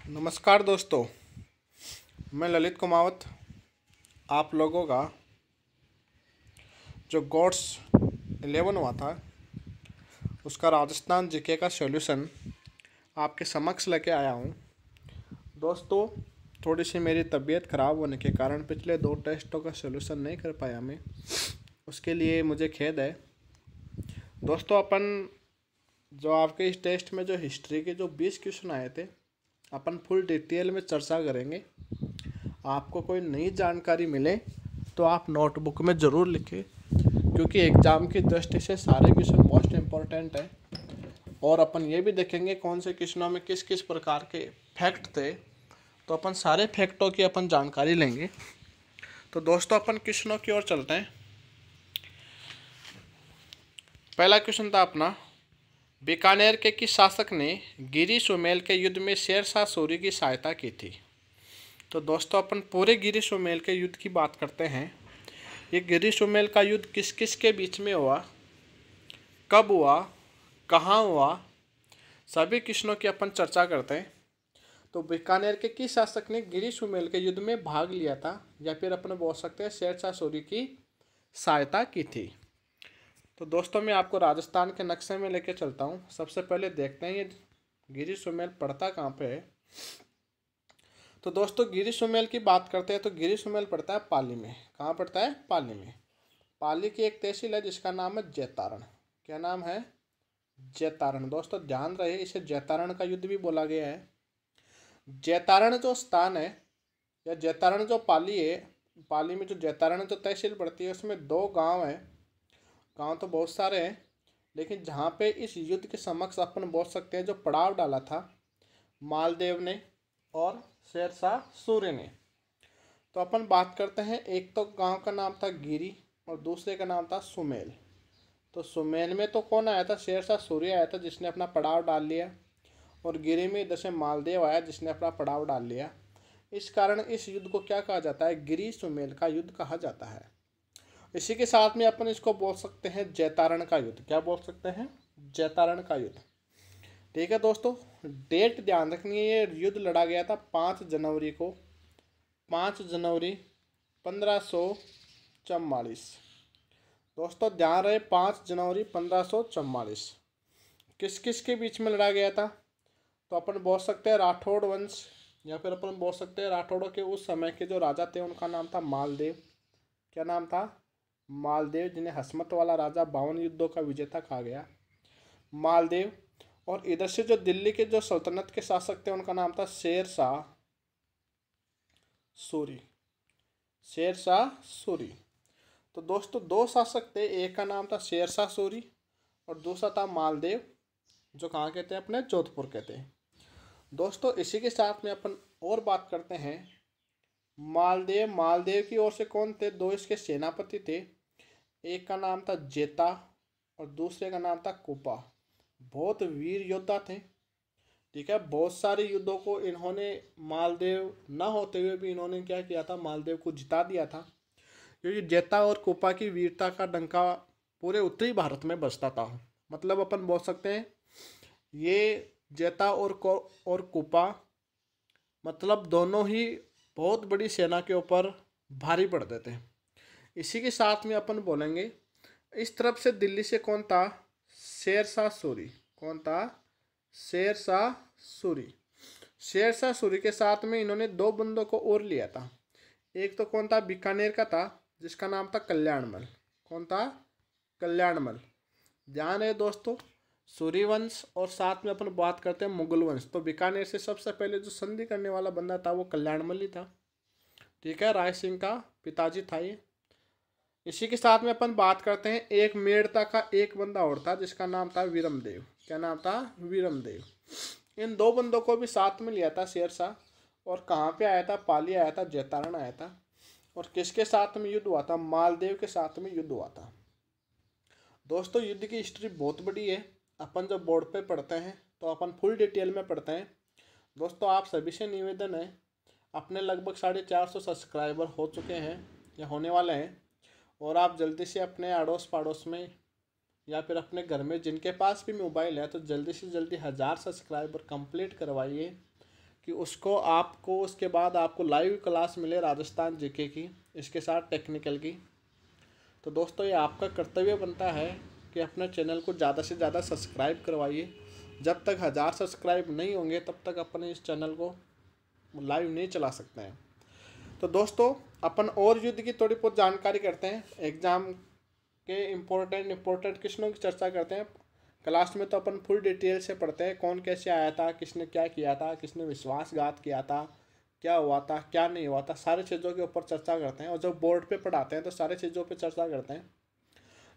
नमस्कार दोस्तों, मैं ललित कुमावत आप लोगों का जो गॉड्स 11 हुआ था उसका राजस्थान जीके का सॉल्यूशन आपके समक्ष लेके आया हूँ। दोस्तों, थोड़ी सी मेरी तबीयत ख़राब होने के कारण पिछले 2 टेस्टों का सॉल्यूशन नहीं कर पाया मैं, उसके लिए मुझे खेद है। दोस्तों, अपन जो आपके इस टेस्ट में जो हिस्ट्री के जो 20 क्वेश्चन आए थे अपन फुल डिटेल में चर्चा करेंगे। आपको कोई नई जानकारी मिले तो आप नोटबुक में ज़रूर लिखें, क्योंकि एग्ज़ाम की दृष्टि से सारे क्वेश्चन मोस्ट इम्पॉर्टेंट है। और अपन ये भी देखेंगे कौन से क्वेश्चनों में किस किस प्रकार के फैक्ट थे, तो अपन सारे फैक्टों की अपन जानकारी लेंगे। तो दोस्तों, अपन क्वेश्चनों की ओर चलते हैं। पहला क्वेश्चन था अपना, बीकानेर के किस शासक ने गिरी सुमेल के युद्ध में शेरशाह सूरी की सहायता की थी? तो दोस्तों, अपन पूरे गिरी सुमेल के युद्ध की बात करते हैं। ये गिरी सुमेल का युद्ध किस किस के बीच में हुआ, कब हुआ, कहाँ हुआ, सभी क्वेश्चनों की अपन चर्चा करते हैं। तो बीकानेर के किस शासक ने गिरी सुमेल के युद्ध में भाग लिया था, या फिर अपन बोल सकते हैं शेरशाह सूरी की सहायता की थी? तो दोस्तों, मैं आपको राजस्थान के नक्शे में लेके चलता हूँ। सबसे पहले देखते हैं ये गिरी सुमेल पड़ता कहाँ पे है। तो दोस्तों, गिरी सुमेल की बात करते हैं तो गिरी सुमेल पड़ता है पाली में। कहाँ पड़ता है? पाली में। पाली की एक तहसील है जिसका नाम है जैतारण। क्या नाम है? जैतारण। दोस्तों, ध्यान रहे, इसे जैतारण का युद्ध भी बोला गया है। जैतारण जो स्थान है या जैतारण जो पाली है, पाली में जो जैतारण जो तहसील पड़ती है उसमें 2 गांव है। गांव तो बहुत सारे हैं, लेकिन जहाँ पे इस युद्ध के समक्ष अपन बोल सकते हैं जो पड़ाव डाला था मालदेव ने और शेरशाह सूर्य ने। तो अपन बात करते हैं, एक तो गांव का नाम था गिरी और दूसरे का नाम था सुमेल। तो सुमेल में तो कौन आया था? शेरशाह सूर्य आया था जिसने अपना पड़ाव डाल लिया, और गिरी में इधर से मालदेव आया जिसने अपना पड़ाव डाल लिया। इस कारण इस युद्ध को क्या कहा जाता है? गिरी सुमेल का युद्ध कहा जाता है। इसी के साथ में अपन इसको बोल सकते हैं जैतारण का युद्ध। क्या बोल सकते हैं? जैतारण का युद्ध। ठीक है दोस्तों, डेट ध्यान रखनी है। ये युद्ध लड़ा गया था 5 जनवरी को, 5 जनवरी 1544। दोस्तों ध्यान रहे, 5 जनवरी 1544। किस किस के बीच में लड़ा गया था? तो अपन बोल सकते हैं राठौड़ वंश, या फिर अपन बोल सकते हैं राठौड़ों के उस समय के जो राजा थे उनका नाम था मालदेव। क्या नाम था? मालदेव, जिन्हें हसमत वाला राजा 52 युद्धों का विजेता कहा गया, मालदेव। और इधर से जो दिल्ली के जो सल्तनत के शासक थे उनका नाम था शेरशाह सूरी। शेरशाह सूरी। तो दोस्तों 2 शासक थे, एक का नाम था शेरशाह सूरी और दूसरा था मालदेव, जो कहाँ के थे? अपने जोधपुर के थे। दोस्तों, इसी के साथ में अपन और बात करते हैं मालदेव। मालदेव की ओर से कौन थे? 2 इसके सेनापति थे, एक का नाम था जेता और दूसरे का नाम था कुपा। बहुत वीर योद्धा थे। ठीक है, बहुत सारे युद्धों को इन्होंने, मालदेव ना होते हुए भी इन्होंने क्या किया था? मालदेव को जिता दिया था, क्योंकि जेता और कुपा की वीरता का डंका पूरे उत्तरी भारत में बजता था। मतलब अपन बोल सकते हैं ये जेता और कुपा मतलब दोनों ही बहुत बड़ी सेना के ऊपर भारी पड़ते थे। इसी के साथ में अपन बोलेंगे, इस तरफ से दिल्ली से कौन था? शेरशाह सूरी। कौन था? शेरशाह सूरी। शेरशाह सूरी के साथ में इन्होंने 2 बंदों को और लिया था। एक तो कौन था? बीकानेर का था जिसका नाम था कल्याणमल। कौन था? कल्याणमल। ध्यान है दोस्तों, सूर्यवंश और साथ में अपन बात करते हैं मुगल वंश। तो बीकानेर से सबसे पहले जो संधि करने वाला बंदा था वो कल्याणमल ही था। ठीक है, राय सिंह का पिताजी था ये। इसी के साथ में अपन बात करते हैं, एक मेड़ता का एक बंदा और था जिसका नाम था वीरमदेव। क्या नाम था? वीरमदेव। इन 2 बंदों को भी साथ में लिया था शेरशाह। और कहाँ पे आया था? पाली आया था, जैतारण आया था। और किसके साथ में युद्ध हुआ था? मालदेव के साथ में युद्ध हुआ था। दोस्तों, युद्ध की हिस्ट्री बहुत बड़ी है। अपन जब बोर्ड पे पढ़ते हैं तो अपन फुल डिटेल में पढ़ते हैं। दोस्तों, आप सभी से निवेदन है, अपने लगभग 450 सब्सक्राइबर हो चुके हैं या होने वाले हैं, और आप जल्दी से अपने अड़ोस पड़ोस में या फिर अपने घर में जिनके पास भी मोबाइल है तो जल्दी से जल्दी 1000 सब्सक्राइबर कंप्लीट करवाइए, कि उसको आपको उसके बाद आपको लाइव क्लास मिले राजस्थान जीके की, इसके साथ टेक्निकल की। तो दोस्तों ये आपका कर्तव्य बनता है कि अपने चैनल को ज़्यादा से ज़्यादा सब्सक्राइब करवाइए। जब तक 1000 सब्सक्राइब नहीं होंगे तब तक अपने इस चैनल को लाइव नहीं चला सकते हैं। तो दोस्तों अपन और युद्ध की थोड़ी बहुत जानकारी करते हैं, एग्ज़ाम के इम्पोर्टेंट क्वेश्चनों की चर्चा करते हैं। क्लास में तो अपन फुल डिटेल से पढ़ते हैं, कौन कैसे आया था, किसने क्या किया था, किसने विश्वासघात किया था, क्या हुआ था, क्या नहीं हुआ था, सारी चीज़ों के ऊपर चर्चा करते हैं। और जब बोर्ड पे पढ़ाते हैं तो सारी चीज़ों पे चर्चा करते हैं।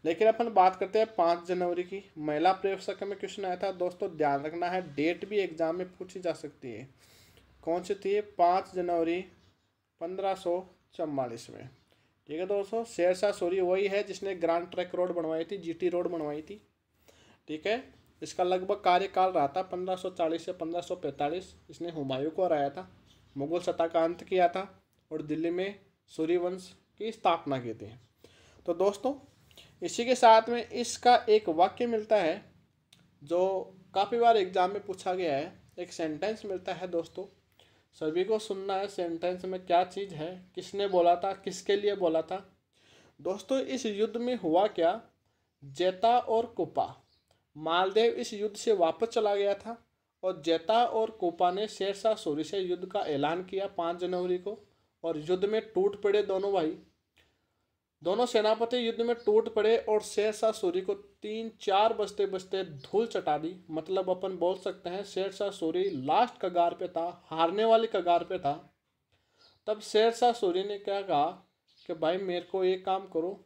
लेकिन अपन बात करते हैं 5 जनवरी की, महिला प्रेक्षक में क्वेश्चन आया था। दोस्तों ध्यान रखना है, डेट भी एग्जाम में पूछी जा सकती है। कौन सी थी? 5 जनवरी 1544 में। ठीक है दोस्तों, शेरशाह सूरी वही है जिसने ग्रैंड ट्रंक रोड बनवाई थी, जीटी रोड बनवाई थी। ठीक है, इसका लगभग कार्यकाल रहा था 1540 से 1545। इसने हुमायूं को हराया था, मुगल सत्ता का अंत किया था और दिल्ली में सूरी वंश की स्थापना की थी। तो दोस्तों इसी के साथ में इसका एक वाक्य मिलता है जो काफ़ी बार एग्जाम में पूछा गया है, एक सेंटेंस मिलता है। दोस्तों सभी को सुनना है, सेंटेंस में क्या चीज़ है, किसने बोला था, किसके लिए बोला था। दोस्तों इस युद्ध में हुआ क्या? जेता और कुपा, मालदेव इस युद्ध से वापस चला गया था और जेता और कुपा ने शेरशाह सूरी से युद्ध का ऐलान किया 5 जनवरी को। और युद्ध में टूट पड़े दोनों भाई, दोनों सेनापति युद्ध में टूट पड़े और शेरशाह सूरी को 3-4 बजते बजते धूल चटा दी। मतलब अपन बोल सकते हैं शेरशाह सूरी लास्ट कगार पे था, हारने वाली कगार पे था। तब शेरशाह सूरी ने क्या कहा कि भाई मेरे को एक काम करो,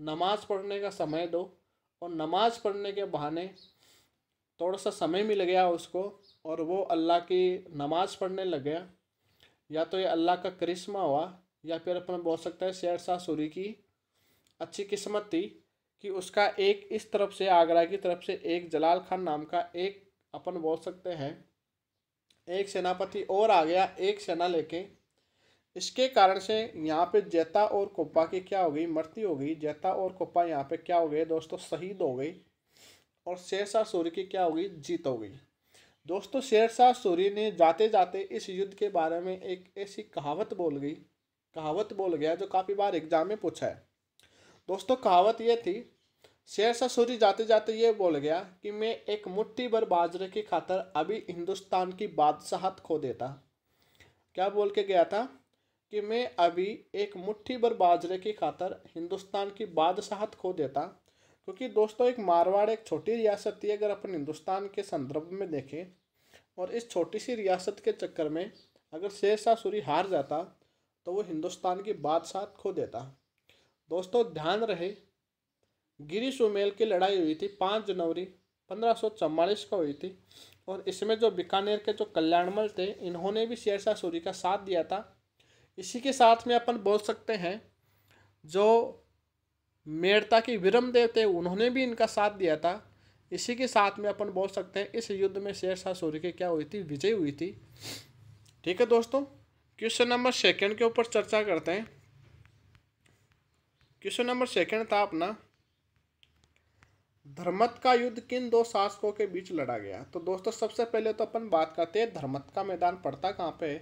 नमाज पढ़ने का समय दो। और नमाज पढ़ने के बहाने थोड़ा सा समय मिल गया उसको और वो अल्लाह की नमाज पढ़ने लग गया। या तो ये अल्लाह का करिश्मा हुआ या फिर अपन बोल सकते हैं शेरशाह सूरी की अच्छी किस्मत थी कि उसका एक इस तरफ से, आगरा की तरफ से एक जलाल खान नाम का एक अपन बोल सकते हैं एक सेनापति और आ गया, एक सेना लेके। इसके कारण से यहाँ पे जेता और कुपा की क्या हो गई? मृत्यु हो गई। जेता और कुपा यहाँ पे क्या हो गए दोस्तों? शहीद हो गई। और शेरशाह सूरी की क्या हो गई? जीत हो गई। दोस्तों शेरशाह सूरी ने जाते जाते इस युद्ध के बारे में एक ऐसी कहावत बोल गया जो काफ़ी बार एग्जाम में पूछा है। दोस्तों कहावत ये थी, शेरशाह सूरी जाते जाते ये बोल गया कि मैं एक मुट्ठी भर बाजरे की खातर अभी हिंदुस्तान की बादशाहत खो देता। क्या बोल के गया था? कि मैं अभी एक मुट्ठी भर बाजरे की खातर हिंदुस्तान की बादशाहत खो देता। क्योंकि दोस्तों एक मारवाड़ एक छोटी रियासत थी अगर अपन हिंदुस्तान के संदर्भ में देखें, और इस छोटी सी रियासत के चक्कर में अगर शेरशाह सूरी हार जाता तो वो हिंदुस्तान की बादशाहत खो देता। दोस्तों ध्यान रहे, गिरी सुमेल की लड़ाई हुई थी 5 जनवरी 1544 को हुई थी। और इसमें जो बीकानेर के जो कल्याणमल थे इन्होंने भी शेरशाह सूरी का साथ दिया था। इसी के साथ में अपन बोल सकते हैं जो मेड़ता के विरमदेव थे उन्होंने भी इनका साथ दिया था। इसी के साथ में अपन बोल सकते हैं इस युद्ध में शेरशाह सूरी की क्या हुई थी? विजय हुई थी। ठीक है दोस्तों, क्वेश्चन नंबर 2 के ऊपर चर्चा करते हैं। क्वेश्चन नंबर 2 था अपना, धर्मत का युद्ध किन 2 शासकों के बीच लड़ा गया? तो दोस्तों सबसे पहले तो अपन बात करते हैं धर्मत का मैदान पड़ता कहाँ पे है,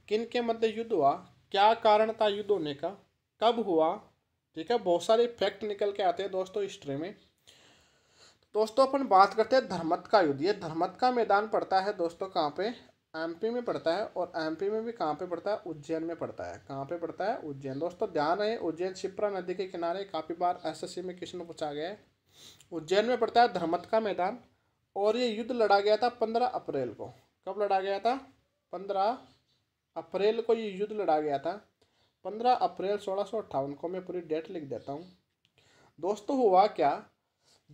किन के मध्य युद्ध हुआ, क्या कारण था युद्ध होने का, कब हुआ। ठीक है, बहुत सारे फैक्ट निकल के आते हैं दोस्तों हिस्ट्री में। दोस्तों अपन बात करते हैं धर्मत का युद्ध। ये धर्मत का मैदान पड़ता है दोस्तों कहाँ पे? एमपी में पड़ता है। और एमपी में भी कहाँ पे पड़ता है? उज्जैन में पड़ता है। कहाँ पे पड़ता है? उज्जैन। दोस्तों ध्यान रहे, उज्जैन शिप्रा नदी के किनारे, काफ़ी बार एसएससी में क्वेश्चन पूछा गया है। उज्जैन में पड़ता है धर्मत का मैदान। और ये युद्ध लड़ा गया था 15 अप्रैल को। कब लड़ा गया था? 15 अप्रैल को ये युद्ध लड़ा गया था। 15 अप्रैल 1658 को। मैं पूरी डेट लिख देता हूँ। दोस्तों हुआ क्या,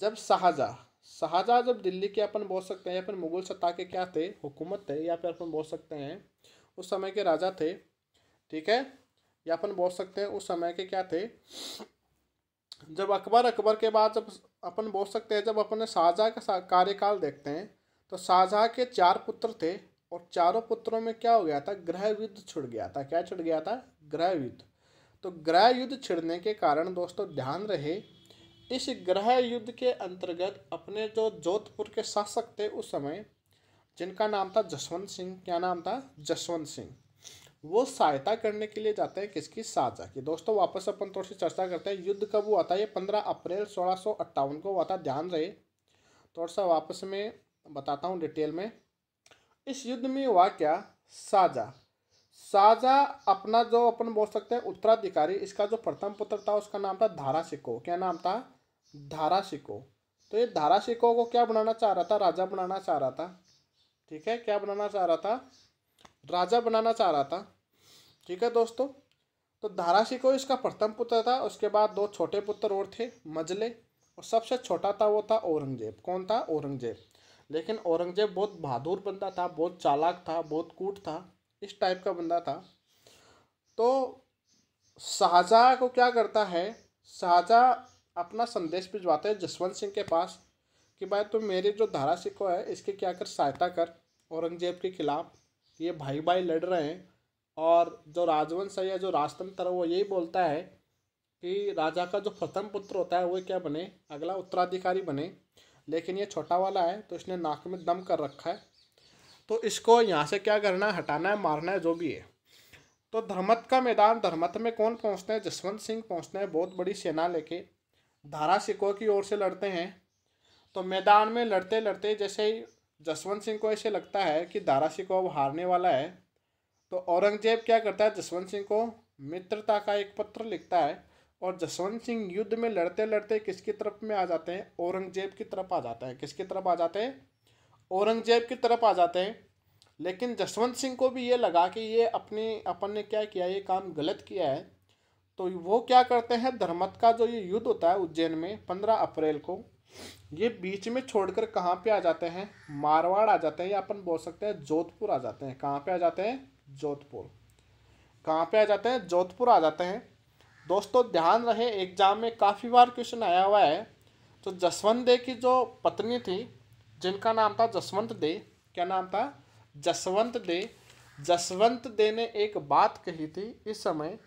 जब शाहजहाँ जब दिल्ली के अपन बोल सकते हैं, अपन मुगल सत्ता के क्या थे? हुकूमत थे, या फिर अपन बोल सकते हैं उस समय के राजा थे। ठीक है, या अपन बोल सकते हैं उस समय के क्या थे? जब अकबर के बाद जब अपन बोल सकते हैं, जब अपन शाहजहाँ का कार्यकाल देखते हैं तो शाहजहाँ के 4 पुत्र थे और चारों पुत्रों में क्या हो गया था? गृह युद्ध छिड़ गया था। क्या छिड़ गया था? गृह युद्ध। तो गृह युद्ध छिड़ने के कारण दोस्तों ध्यान रहे, इस गृह युद्ध के अंतर्गत अपने जो जोधपुर के शासक थे उस समय, जिनका नाम था जसवंत सिंह। क्या नाम था? जसवंत सिंह। वो सहायता करने के लिए जाते हैं किसकी? शाहजहाँ की। दोस्तों वापस अपन थोड़ी सी चर्चा करते हैं। युद्ध कब हुआ था? ये 15 अप्रैल 1658 को हुआ था। ध्यान रहे, थोड़ा सा वापस में बताता हूँ डिटेल में। इस युद्ध में हुआ क्या? शाहजहाँ शाहजहाँ अपना जो अपन बोल सकते हैं उत्तराधिकारी, इसका जो प्रथम पुत्र था उसका नाम था धारा शिकोह। क्या नाम था? धारा शिकोह। तो ये धारा शिकोह को क्या बनाना चाह रहा था? राजा बनाना चाह रहा था। ठीक है, क्या बनाना चाह रहा था? राजा बनाना चाह रहा था। ठीक है दोस्तों, तो धारा शिकोह इसका प्रथम पुत्र था। उसके बाद दो छोटे पुत्र और थे, मजले, और सबसे छोटा था वो था औरंगजेब। कौन था? औरंगजेब। लेकिन औरंगजेब बहुत बहादुर बंदा था, बहुत चालाक था, बहुत कूट था, इस टाइप का बंदा था। तो शाहजहाँ को क्या करता है? शाहजहाँ अपना संदेश भिजवाते हैं जसवंत सिंह के पास कि भाई तुम मेरी जो धारा शिकोह है इसकी क्या कर, सहायता कर औरंगजेब के खिलाफ। ये भाई भाई लड़ रहे हैं और जो राजवंश है या जो राजतंत्र है वो यही बोलता है कि राजा का जो प्रथम पुत्र होता है वो क्या बने? अगला उत्तराधिकारी बने। लेकिन ये छोटा वाला है तो इसने नाक में दम कर रखा है, तो इसको यहाँ से क्या करना है? हटाना है, मारना है, जो भी है। तो धर्मत का मैदान, धर्मत में कौन पहुँचते हैं? जसवंत सिंह पहुँचते हैं बहुत बड़ी सेना लेके, धारा शिकोह की ओर से लड़ते हैं। तो मैदान में लड़ते लड़ते जैसे ही जसवंत सिंह को ऐसे लगता है कि धारा शिकोह अब हारने वाला है, तो औरंगजेब क्या करता है? जसवंत सिंह को मित्रता का एक पत्र लिखता है और जसवंत सिंह युद्ध में लड़ते लड़ते किसकी तरफ में आ जाते हैं? औरंगजेब की तरफ आ जाते हैं। किसकी तरफ आ जाते हैं? औरंगजेब की तरफ आ जाते हैं। लेकिन जसवंत सिंह को भी ये लगा कि ये अपन ने क्या किया, ये काम गलत किया है। तो वो क्या करते हैं? धर्मत का जो ये युद्ध होता है उज्जैन में 15 अप्रैल को, ये बीच में छोड़कर कहाँ पे आ जाते हैं? मारवाड़ आ जाते हैं, या अपन बोल सकते हैं जोधपुर आ जाते हैं। कहाँ पे आ जाते हैं? जोधपुर। कहाँ पे आ जाते हैं? जोधपुर आ जाते हैं। दोस्तों ध्यान रहे, एग्जाम में काफ़ी बार क्वेश्चन आया हुआ है। तो जसवंत दे की जो पत्नी थी, जिनका नाम था जसवंत दे, क्या नाम था? जसवंत दे। जसवंत दे ने एक बात कही थी इस समय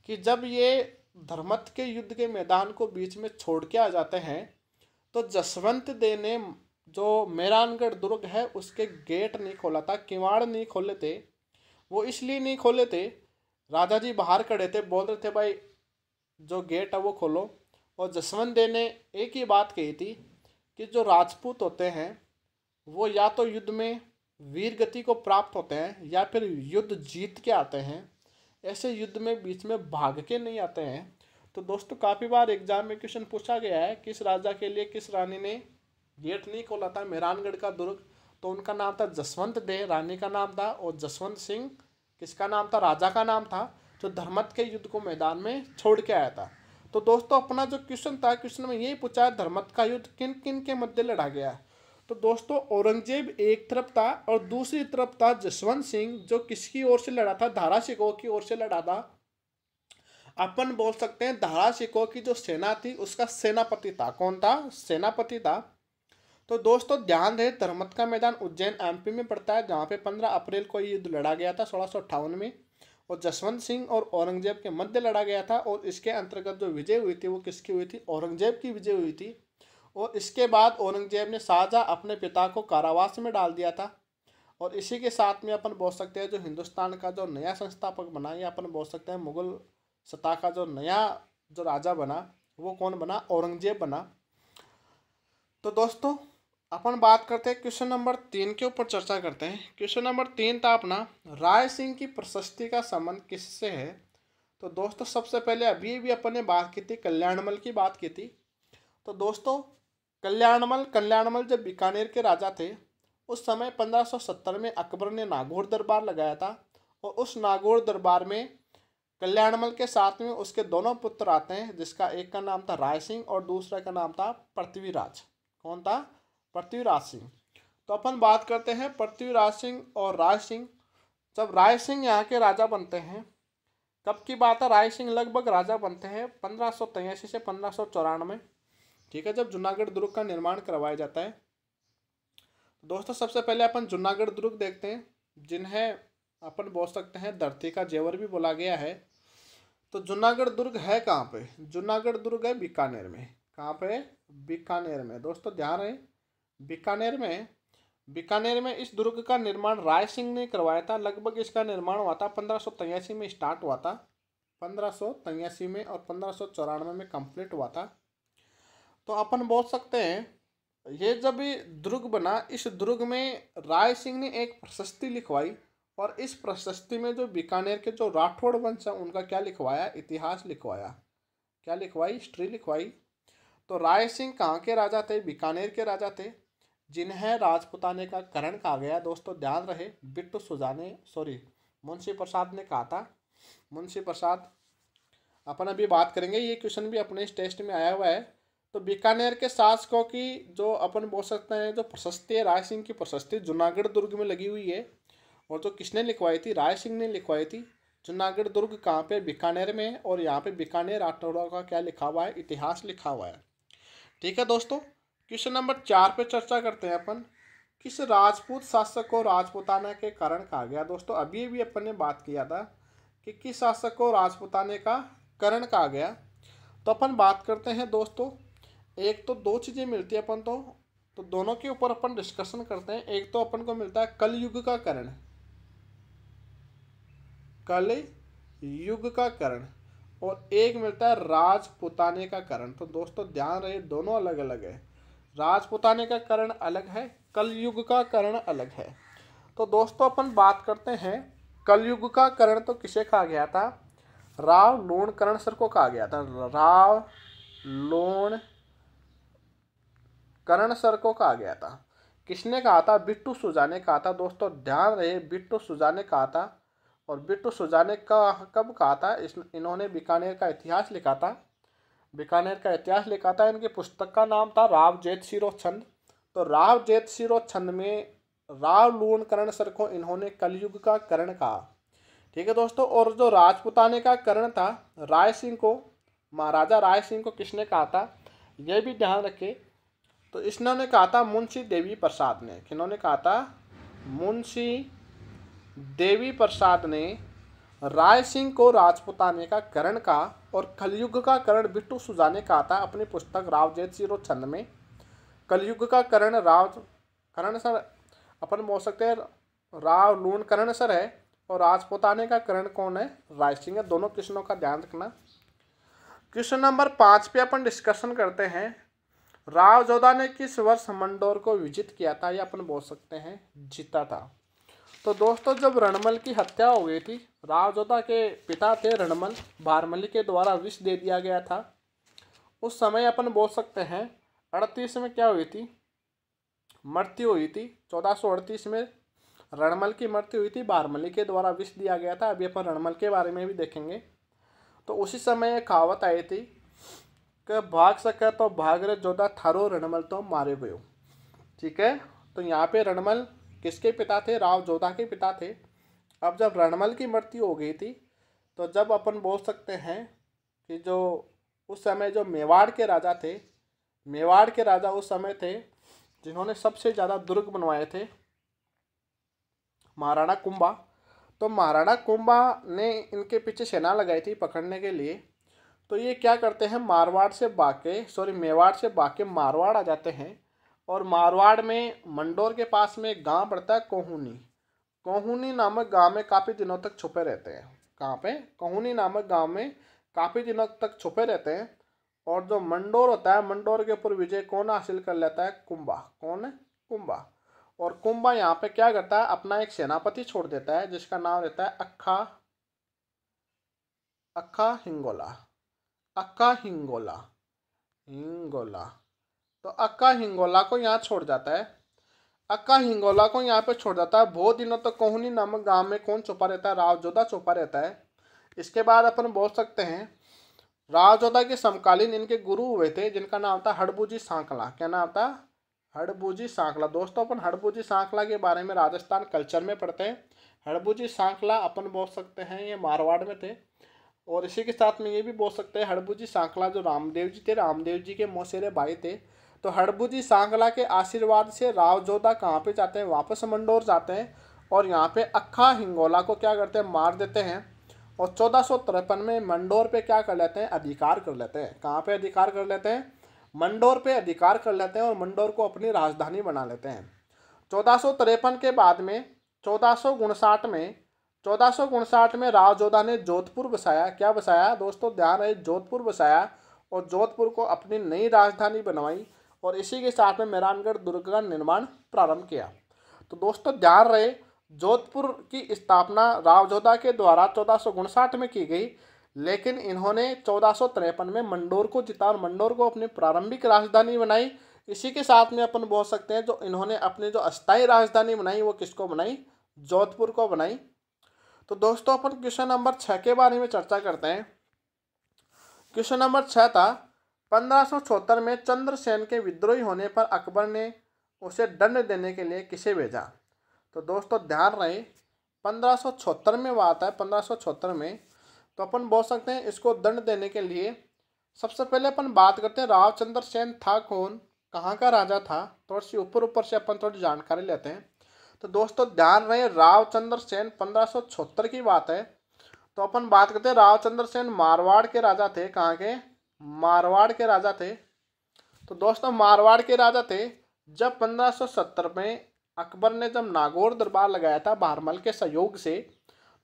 कि जब ये धर्मत के युद्ध के मैदान को बीच में छोड़ के आ जाते हैं, तो जसवंत दे ने जो मेहरानगढ़ दुर्ग है उसके गेट नहीं खोला था, किवाड़ नहीं खोले थे। वो इसलिए नहीं खोले थे, राजा जी बाहर खड़े थे, बोल रहे थे भाई जो गेट है वो खोलो। और जसवंत दे ने एक ही बात कही थी कि जो राजपूत होते हैं वो या तो युद्ध में वीर गति को प्राप्त होते हैं या फिर युद्ध जीत के आते हैं, ऐसे युद्ध में बीच में भाग के नहीं आते हैं। तो दोस्तों काफ़ी बार एग्जाम में क्वेश्चन पूछा गया है किस राजा के लिए किस रानी ने गेट नहीं खोला था मेहरानगढ़ का दुर्ग, तो उनका नाम था जसवंत दे, रानी का नाम था, और जसवंत सिंह किसका नाम था? राजा का नाम था, जो धर्मत के युद्ध को मैदान में छोड़ के आया था। तो दोस्तों अपना जो क्वेश्चन था, क्वेश्चन में यही पूछा है धर्मत का युद्ध किन किन के मध्य लड़ा गया। तो दोस्तों औरंगजेब एक तरफ था और दूसरी तरफ था जसवंत सिंह, जो किसकी ओर से लड़ा था? धारा शिकोह की ओर से लड़ा था। अपन बोल सकते हैं धारा शिकोह की जो सेना थी उसका सेनापति था। कौन था? सेनापति था। तो दोस्तों ध्यान रहे, धर्मत का मैदान उज्जैन एमपी में पड़ता है, जहाँ पे 15 अप्रैल को ये युद्ध लड़ा गया था 1658 में, और जसवंत सिंह और औरंगजेब के मध्य लड़ा गया था। और इसके अंतर्गत जो विजय हुई थी वो किसकी हुई थी? औरंगजेब की विजय हुई थी। और इसके बाद औरंगजेब ने शाहजहाँ अपने पिता को कारावास में डाल दिया था। और इसी के साथ में अपन बोल सकते हैं जो हिंदुस्तान का जो नया संस्थापक बना, या अपन बोल सकते हैं मुगल सत्ता का जो नया जो राजा बना, वो कौन बना? औरंगजेब बना। तो दोस्तों अपन बात करते हैं क्वेश्चन नंबर 3 के ऊपर चर्चा करते हैं। क्वेश्चन नंबर 3 था अपना, राय सिंह की प्रशस्ति का संबंध किससे है? तो दोस्तों सबसे पहले अभी भी अपन ने बात की थी, कल्याणमल की बात की थी। तो दोस्तों कल्याणमल जब बीकानेर के राजा थे उस समय 1570 में अकबर ने नागौर दरबार लगाया था। और उस नागौर दरबार में कल्याणमल के साथ में उसके दोनों पुत्र आते हैं, जिसका एक का नाम था राय सिंह और दूसरा का नाम था पृथ्वीराज। कौन था? पृथ्वीराज सिंह। तो अपन बात करते हैं पृथ्वीराज सिंह और राय सिंह। जब राय सिंह यहाँ के राजा बनते हैं, कब की बात है? राय सिंह लगभग राजा बनते हैं 1583 से 1594। ठीक है, जब जूनागढ़ दुर्ग का निर्माण करवाया जाता है। दोस्तों सबसे पहले अपन जूनागढ़ दुर्ग देखते हैं, जिन्हें अपन बोल सकते हैं धरती का जेवर भी बोला गया है। तो जूनागढ़ दुर्ग है कहाँ पे? जूनागढ़ दुर्ग है बीकानेर में। कहाँ पे? बीकानेर में। दोस्तों ध्यान रहे, बीकानेर में बीकानेर में इस दुर्ग का निर्माण राय सिंह ने करवाया था। लगभग इसका निर्माण हुआ था 1583 में स्टार्ट हुआ था, 1583 में, और 1594 में कंप्लीट हुआ था। तो अपन बोल सकते हैं ये जब ये दुर्ग बना, इस दुर्ग में राय सिंह ने एक प्रशस्ति लिखवाई, और इस प्रशस्ति में जो बीकानेर के जो राठौड़ वंश है उनका क्या लिखवाया, इतिहास लिखवाया। क्या लिखवाई, हिस्ट्री लिखवाई। तो राय सिंह कहाँ के राजा थे, बीकानेर के राजा थे, जिन्हें राजपुताने का करण कहा गया। दोस्तों ध्यान रहे, बिट्टू सुजाने मुंशी प्रसाद ने कहा था। मुंशी प्रसाद अपन अभी बात करेंगे, ये क्वेश्चन भी अपने इस टेस्ट में आया हुआ है। तो बीकानेर के शासकों की जो अपन बोल सकते हैं जो प्रशस्ति है, राय सिंह की प्रशस्ति जूनागढ़ दुर्ग में लगी हुई है। और जो किसने लिखवाई थी, राय सिंह ने लिखवाई थी। जूनागढ़ दुर्ग कहाँ पे, बीकानेर में है, और यहाँ पे बीकानेर राठौड़ों का क्या लिखा हुआ है, इतिहास लिखा हुआ है। ठीक है दोस्तों, क्वेश्चन नंबर 4 पे चर्चा करते हैं अपन। किस राजपूत शासक को राजपुताना के कारण कहा गया। दोस्तों अभी भी अपन ने बात किया था कि किस शासक को राजपुताने का करण कहा गया। तो अपन बात करते हैं दोस्तों, एक तो दो चीज़ें मिलती है अपन तो दोनों के ऊपर अपन डिस्कशन करते हैं। एक तो अपन को मिलता है कलयुग का करण, कल युग का करण, और एक मिलता है राजपुताने का करण। तो दोस्तों ध्यान रहे, दोनों अलग अलग है। राजपुताने का करण अलग है, कलयुग का करण अलग है। तो दोस्तों अपन बात करते हैं कलयुग का करण। तो किसे कहा गया था, राव लोण करण सर को कहा गया था। राव लोण करण सर को कहा गया था। किसने कहा था, बिट्टू सुजा ने कहा था। दोस्तों ध्यान रहे, बिट्टू सुजा ने कहा था। और बिट्टू सुजा ने कब कहा था, इन्होंने बीकानेर का इतिहास लिखा था। बीकानेर का इतिहास लिखा था। इनकी पुस्तक का नाम था राव जेत सिरो छंद। तो राव जेत सिरो छंद में राव लूण करण सर को इन्होंने कलयुग का करण कहा। ठीक है दोस्तों, और जो राजपुताने का करण था, राय सिंह को, महाराजा राय सिंह को किसने कहा था, यह भी ध्यान रखें। तो इन्होंने कहा था मुंशी देवी प्रसाद ने। किन्होंने कहा था, मुंशी देवी प्रसाद ने राय सिंह को राजपुताने का करण कहा। और कलयुग का करण बिट्टू सुजा ने कहा था अपनी पुस्तक राव जेत सिरो छंद में। कलयुग का करण करण सर अपन बोल सकते हैं राव लूण करण सर है, और राजपुताने का करण कौन है, राय सिंह है। दोनों क्वेश्चनों का ध्यान रखना। क्वेश्चन नंबर 5 पे अपन डिस्कशन करते हैं, राव जोधा ने किस वर्ष मंडोर को विजित किया था, या अपन बोल सकते हैं जीता था। तो दोस्तों जब रणमल की हत्या हो गई थी, राव जोधा के पिता थे रणमल, भारमली के द्वारा विष दे दिया गया था। उस समय अपन बोल सकते हैं 38 में क्या हुई थी, मृत्यु हुई थी। 1438 में रणमल की मृत्यु हुई थी, भारमली के द्वारा विष दिया गया था। अभी अपन रणमल के बारे में भी देखेंगे। तो उसी समय एक कहावत आई थी कि भाग सके तो भाग रे जोधा, थारो रणमल तो मारे गयो। ठीक है, तो यहाँ पे रणमल किसके पिता थे, राव जोधा के पिता थे। अब जब रणमल की मृत्यु हो गई थी, तो जब अपन बोल सकते हैं कि जो उस समय जो मेवाड़ के राजा थे, मेवाड़ के राजा उस समय थे जिन्होंने सबसे ज़्यादा दुर्ग बनवाए थे, महाराणा कुंभा। तो महाराणा कुंभा ने इनके पीछे सेना लगाई थी पकड़ने के लिए। तो ये क्या करते हैं, मेवाड़ से बाके मारवाड़ आ जाते हैं। और मारवाड़ में मंडोर के पास में एक गांव पड़ता है कोहूनी। कोहूनी नामक गांव में काफ़ी दिनों तक छुपे रहते हैं। कहाँ पे, कोहूनी नामक गांव में काफ़ी दिनों तक छुपे रहते हैं। और जो मंडोर होता है, मंडोर के ऊपर विजय कौन हासिल कर लेता है, कुंभा। कौन है, कुंभा। और कुंभा यहाँ पे क्या करता है, अपना एक सेनापति छोड़ देता है जिसका नाम रहता है अक्खा हिंगोला। तो अक्का हिंगोला को यहाँ छोड़ जाता है। बहुत दिनों तक कोहनी नामक गांव में कौन छुपा रहता है, राव जोधा छुपा रहता है। इसके बाद अपन बोल सकते हैं राव जोधा के समकालीन इनके गुरु हुए थे जिनका नाम था हड़बूजी सांकला। क्या नाम था, हड़बूजी सांकला। दोस्तों अपन हड़बूजी सांकला के बारे में राजस्थान कल्चर में पढ़ते हैं। हड़बूजी सांकला अपन बोल सकते हैं ये मारवाड़ में थे। और इसी के साथ में ये भी बोल सकते हैं हड़बूजी सांकला जो रामदेव जी थे, रामदेव जी के मौसेरे भाई थे। तो हड़बूजी सांकला के आशीर्वाद से राव जोधा कहाँ पे जाते हैं, वापस मंडोर जाते हैं। और यहाँ पे अक्खा हिंगोला को क्या करते हैं, मार देते हैं। और 1453 में मंडोर पे क्या कर लेते हैं, अधिकार कर लेते हैं। कहाँ पे अधिकार कर लेते हैं, मंडोर पे अधिकार कर लेते हैं और मंडोर को अपनी राजधानी बना लेते हैं। 1453 के बाद में 1459 में राव जोधा ने जोधपुर बसाया। क्या बसाया दोस्तों, ध्यान रहे, जोधपुर बसाया और जोधपुर को अपनी नई राजधानी बनवाई और इसी के साथ में मेहरानगढ़ दुर्ग का निर्माण प्रारंभ किया। तो दोस्तों ध्यान रहे, जोधपुर की स्थापना राव जोधा के द्वारा 1459 में की गई, लेकिन इन्होंने 1453 में मंडोर को जीता और मंडोर को अपनी प्रारंभिक राजधानी बनाई। इसी के साथ में अपन बोल सकते हैं जो इन्होंने अपनी जो अस्थायी राजधानी बनाई वो किसको बनाई, जोधपुर को बनाई। तो दोस्तों अपन क्वेश्चन नंबर 6 के बारे में चर्चा करते हैं। क्वेश्चन नंबर 6 था, 1576 में चंद्रसेन के विद्रोही होने पर अकबर ने उसे दंड देने के लिए किसे भेजा। तो दोस्तों ध्यान रहे, 1576 में बात है, 1576 में, तो अपन बोल सकते हैं इसको दंड देने के लिए सबसे पहले अपन बात करते हैं राव चंद्रसेन था कौन, कहाँ का राजा था। थोड़ी सी ऊपर से अपन थोड़ी जानकारी लेते हैं। तो दोस्तों ध्यान रहे, राव चंद्रसेन 1576 की बात है। तो अपन बात करते हैं राव चंद्रसेन मारवाड़ के राजा थे। कहाँ के, मारवाड़ के राजा थे। तो दोस्तों मारवाड़ के राजा थे। जब 1570 में अकबर ने जब नागौर दरबार लगाया था भारमल के सहयोग से,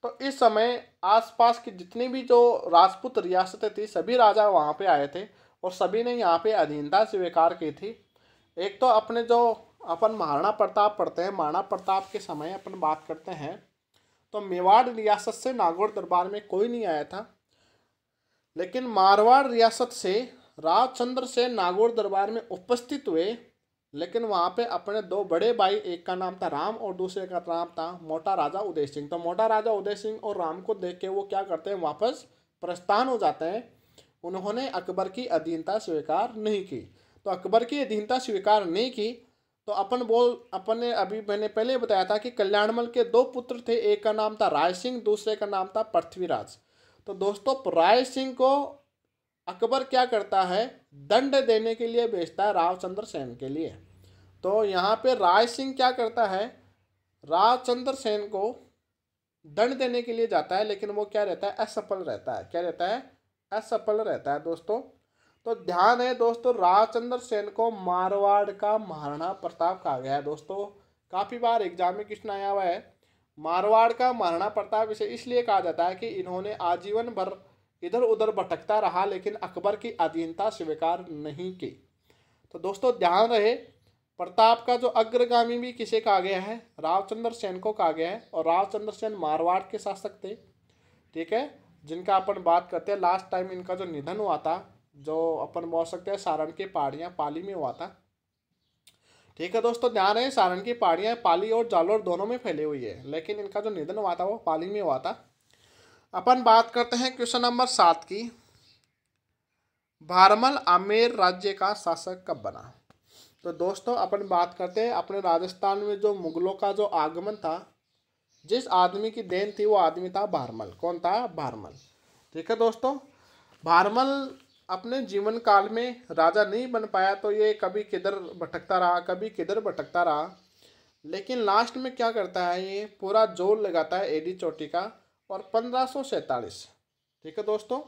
तो इस समय आसपास की जितनी भी जो राजपूत रियासतें थी सभी राजा वहाँ पे आए थे और सभी ने यहाँ पे अधीनता स्वीकार की थी। एक तो अपने जो अपन महाराणा प्रताप पढ़ते हैं, महाराणा प्रताप के समय अपन बात करते हैं तो मेवाड़ रियासत से नागौर दरबार में कोई नहीं आया था, लेकिन मारवाड़ रियासत से राव चंद्रसेन नागौर दरबार में उपस्थित हुए। लेकिन वहाँ पे अपने दो बड़े भाई, एक का नाम था राम और दूसरे का नाम था मोटा राजा उदय सिंह। तो मोटा राजा उदय सिंह और राम को देख के वो क्या करते हैं, वापस प्रस्थान हो जाते हैं। उन्होंने अकबर की अधीनता स्वीकार नहीं की। तो अकबर की अधीनता स्वीकार नहीं की तो अपन ने अभी मैंने पहले बताया था कि कल्याणमल के दो पुत्र थे, एक का नाम था राय सिंह, दूसरे का नाम था पृथ्वीराज। तो दोस्तों राय सिंह को अकबर क्या करता है, दंड देने के लिए भेजता है राव चंद्रसेन के लिए। तो यहाँ पे राय सिंह क्या करता है, राव चंद्रसेन को दंड देने के लिए जाता है, लेकिन वो क्या रहता है, असफल रहता है। क्या रहता है, असफल रहता है दोस्तों। तो ध्यान है दोस्तों, राव चंद्रसेन को मारवाड़ का महाराणा प्रताप कहा गया है। दोस्तों काफ़ी बार एग्जाम में क्वेश्चन आया हुआ है, मारवाड़ का महाराणा प्रताप इसे इसलिए कहा जाता है कि इन्होंने आजीवन भर इधर उधर भटकता रहा लेकिन अकबर की अधीनता स्वीकार नहीं की। तो दोस्तों ध्यान रहे, प्रताप का जो अग्रगामी भी किसे कहा गया है, राव चंद्रसेन को कहा गया है। और राव चंद्रसेन मारवाड़ के शासक थे, ठीक है, जिनका अपन बात करते हैं लास्ट टाइम इनका जो निधन हुआ था, जो अपन बोल सकते हैं सारण की पहाड़ियाँ पाली में हुआ था। ठीक है दोस्तों ध्यान है, सारण की पहाड़ियाँ पाली और जालोर दोनों में फैली हुई है, लेकिन इनका जो निधन हुआ था वो पाली में हुआ था। अपन बात करते हैं क्वेश्चन नंबर 7 की, भारमल आमेर राज्य का शासक कब बना। तो दोस्तों अपन बात करते हैं अपने राजस्थान में जो मुगलों का जो आगमन था, जिस आदमी की देन थी वो आदमी था भारमल। कौन था, भारमल। ठीक है दोस्तों, भारमल अपने जीवन काल में राजा नहीं बन पाया, तो ये कभी किधर भटकता रहा, कभी किधर भटकता रहा, लेकिन लास्ट में क्या करता है, ये पूरा जोर लगाता है एडी चोटी का। और 1547, ठीक है दोस्तों,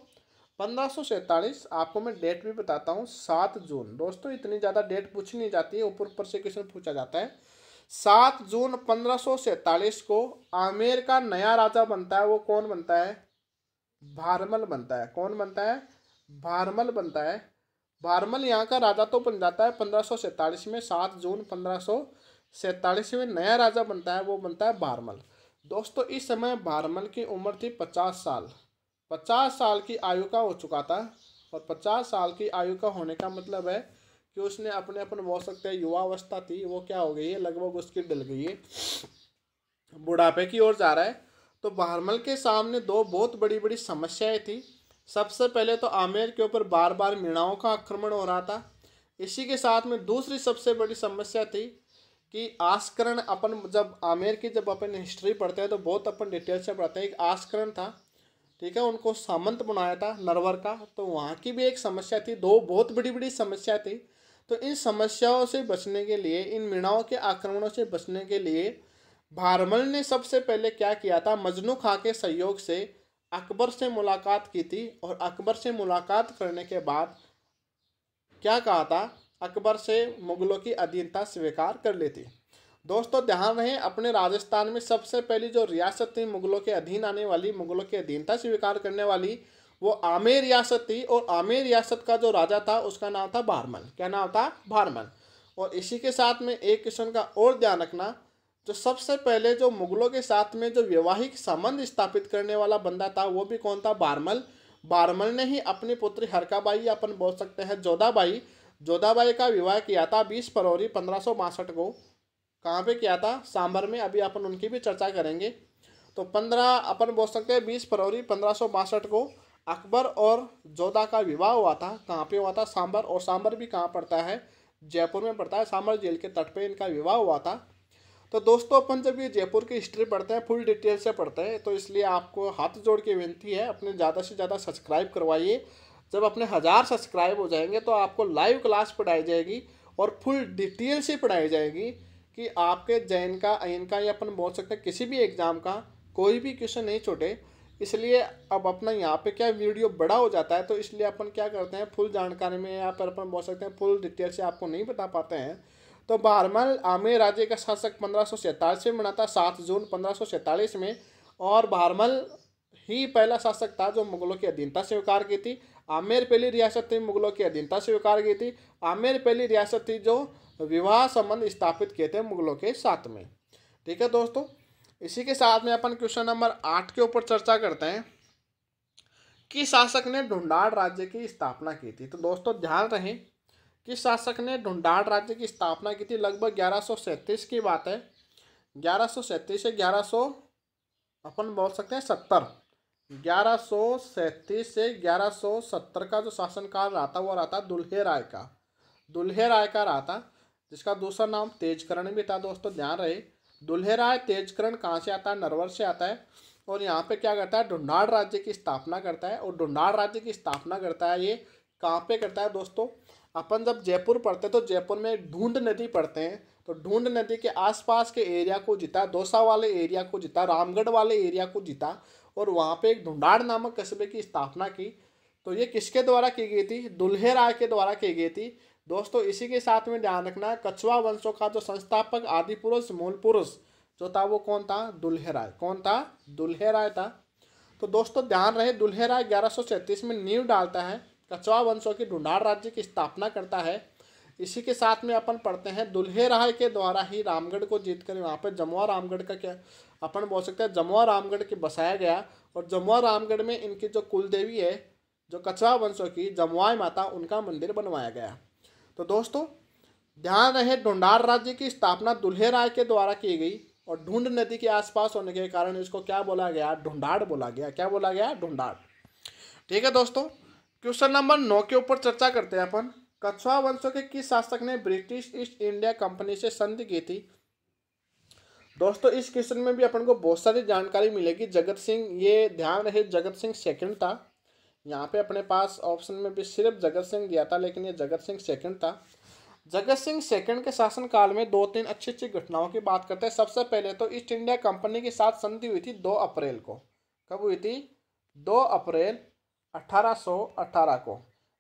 1547 आपको मैं डेट भी बताता हूँ, 7 जून। दोस्तों इतनी ज़्यादा डेट पूछी नहीं जाती है, ऊपर से क्वेश्चन पूछा जाता है। 7 जून 1547 को आमेर का नया राजा बनता है। वो कौन बनता है, भारमल बनता है। कौन बनता है, भारमल बनता है। भारमल यहाँ का राजा तो बन जाता है 1547 में। 7 जून 1547 में नया राजा बनता है, वो बनता है भारमल। दोस्तों इस समय भारमल की उम्र थी 50 साल। 50 साल की आयु का हो चुका था। और 50 साल की आयु का होने का मतलब है कि उसने अपने अपन बोल सकते हैं युवावस्था थी वो क्या हो गई है, लगभग उसकी डल गई है, बुढ़ापे की ओर जा रहा है। तो भारमल के सामने दो बहुत बड़ी बड़ी समस्याएं थी। सबसे पहले तो आमेर के ऊपर बार बार मीणाओं का आक्रमण हो रहा था। इसी के साथ में दूसरी सबसे बड़ी समस्या थी कि आस्करण, अपन जब आमेर की जब अपन हिस्ट्री पढ़ते हैं तो बहुत अपन डिटेल से पढ़ते हैं। एक आस्करण था, ठीक है, उनको सामंत बनाया था नरवर का, तो वहाँ की भी एक समस्या थी। दो बहुत बड़ी बड़ी समस्या थी। तो इन समस्याओं से बचने के लिए, इन मीणाओं के आक्रमणों से बचने के लिए भारमल ने सबसे पहले क्या किया था, मजनू खां के सहयोग से अकबर से मुलाकात की थी। और अकबर से मुलाकात करने के बाद क्या कहा था, अकबर से मुगलों की अधीनता स्वीकार कर ली थी। दोस्तों ध्यान रहे, अपने राजस्थान में सबसे पहली जो रियासत थी मुगलों के अधीन आने वाली, मुगलों की अधीनता स्वीकार करने वाली, वो आमेर रियासत थी। और आमेर रियासत का जो राजा था उसका नाम था भारमल। क्या नाम था? भारमल। और इसी के साथ में एक क्वेश्चन का और ध्यान रखना, जो सबसे पहले जो मुगलों के साथ में जो वैवाहिक संबंध स्थापित करने वाला बंदा था वो भी कौन था? भारमल। भारमल ने ही अपनी पुत्री हरकाबाई, अपन बोल सकते हैं जोधाबाई, जोधाबाई का विवाह किया था 20 फरवरी 1562 को। कहाँ पे किया था? सांबर में। अभी अपन उनकी भी चर्चा करेंगे। तो 15 अपन बोल सकते हैं 20 फरवरी 1562 को अकबर और जोधा का विवाह हुआ था। कहाँ पे हुआ था? सांबर। और सांबर भी कहाँ पड़ता है? जयपुर में पड़ता है। सांबर झील के तट पे इनका विवाह हुआ था। तो दोस्तों अपन जब ये जयपुर की हिस्ट्री पढ़ते हैं फुल डिटेल से पढ़ते हैं, तो इसलिए आपको हाथ जोड़ के विनती है अपने ज़्यादा से ज़्यादा सब्सक्राइब करवाइए। जब अपने 1000 सब्सक्राइब हो जाएंगे तो आपको लाइव क्लास पढ़ाई जाएगी और फुल डिटेल से पढ़ाई जाएगी कि आपके जैन का, अयन का, या अपन बोल सकते हैं किसी भी एग्ज़ाम का कोई भी क्वेश्चन नहीं छूटे। इसलिए अब अपना यहाँ पे क्या वीडियो बड़ा हो जाता है, तो इसलिए अपन क्या करते हैं फुल जानकारी में, या पर अपन बोल सकते हैं फुल डिटेल से आपको नहीं बता पाते हैं। तो भारमल आमेर राज्य का शासक 1547 में बना था, 7 जून 1547 में। और भारमल ही पहला शासक था जो मुगलों की अधीनता स्वीकार की थी। आमेर पहली रियासत थी मुगलों की अधीनता स्वीकार की थी। आमेर पहली रियासत थी जो विवाह संबंध स्थापित किए थे मुगलों के साथ में। ठीक है दोस्तों, इसी के साथ में अपन क्वेश्चन नंबर 8 के ऊपर चर्चा करते हैं कि शासक ने ढूंढाड़ राज्य की स्थापना की थी। तो दोस्तों ध्यान रहे, किस शासक ने ढूंढाड़ राज्य की स्थापना की थी? लगभग 1137 की बात है। 1137 से 1100 अपन बोल सकते हैं 70, 1137 से 1170 का जो शासनकाल रहा था वो रहा था दुल्हे राय का। दुल्हे राय का रहा था, जिसका दूसरा नाम तेजकरण भी था। दोस्तों ध्यान रहे, दुल्हे राय तेजकरण कहाँ से आता है? नरवर से आता है। और यहाँ पे क्या करता है? ढूंढाड़ राज्य की स्थापना करता है। और ढूंढाड़ राज्य की स्थापना करता है ये कहाँ पे करता है दोस्तों? अपन जब जयपुर पढ़ते हैं तो जयपुर में ढूंढ नदी पढ़ते हैं, तो ढूंढ नदी के आसपास के एरिया को जीता, दौसा वाले एरिया को जीता, रामगढ़ वाले एरिया को जीता, और वहाँ पे एक ढूंढाड़ नामक कस्बे की स्थापना की। तो ये किसके द्वारा की गई थी? दुल्हे राय के द्वारा की गई थी। दोस्तों इसी के साथ में ध्यान रखना है, कछवा वंशों का जो संस्थापक आदि पुरुष मूल पुरुष जो था वो कौन था? दुल्हे राय। कौन था? दुल्हे राय था। तो दोस्तों ध्यान रहे, दुल्हे राय 1137 में नींव डालता है, कछवा वंशों की ढूंढाड़ राज्य की स्थापना करता है। इसी के साथ में अपन पढ़ते हैं दुल्हे राय के द्वारा ही रामगढ़ को जीतकर वहाँ पर जमुआ रामगढ़ का क्या अपन बोल सकते हैं जमुआ रामगढ़ के बसाया गया। और जमुआ रामगढ़ में इनकी जो कुल देवी है जो कछवा वंशों की जमुआई माता, उनका मंदिर बनवाया गया। तो दोस्तों ध्यान रहे, ढूंढाड़ राज्य की स्थापना दुल्हे राय के द्वारा की गई और ढूंढ नदी के आसपास होने के कारण इसको क्या बोला गया? ढूंढाड़ बोला गया। क्या बोला गया? ढूंढाड़। ठीक है दोस्तों, क्वेश्चन नंबर 9 के ऊपर चर्चा करते हैं अपन। कछवा वंशों के किस शासक ने ब्रिटिश ईस्ट इंडिया कंपनी से संधि की थी? दोस्तों इस क्वेश्चन में भी अपन को बहुत सारी जानकारी मिलेगी। जगत सिंह, ये ध्यान रहे जगत सिंह सेकंड था। यहाँ पे अपने पास ऑप्शन में भी सिर्फ जगत सिंह दिया था, लेकिन ये जगत सिंह सेकंड था। जगत सिंह सेकंड के शासनकाल में 2-3 अच्छी अच्छी घटनाओं की बात करते हैं। सबसे पहले तो ईस्ट इंडिया कंपनी के साथ संधि हुई थी 2 अप्रैल को। कब हुई थी? 2 अप्रैल 1818 को।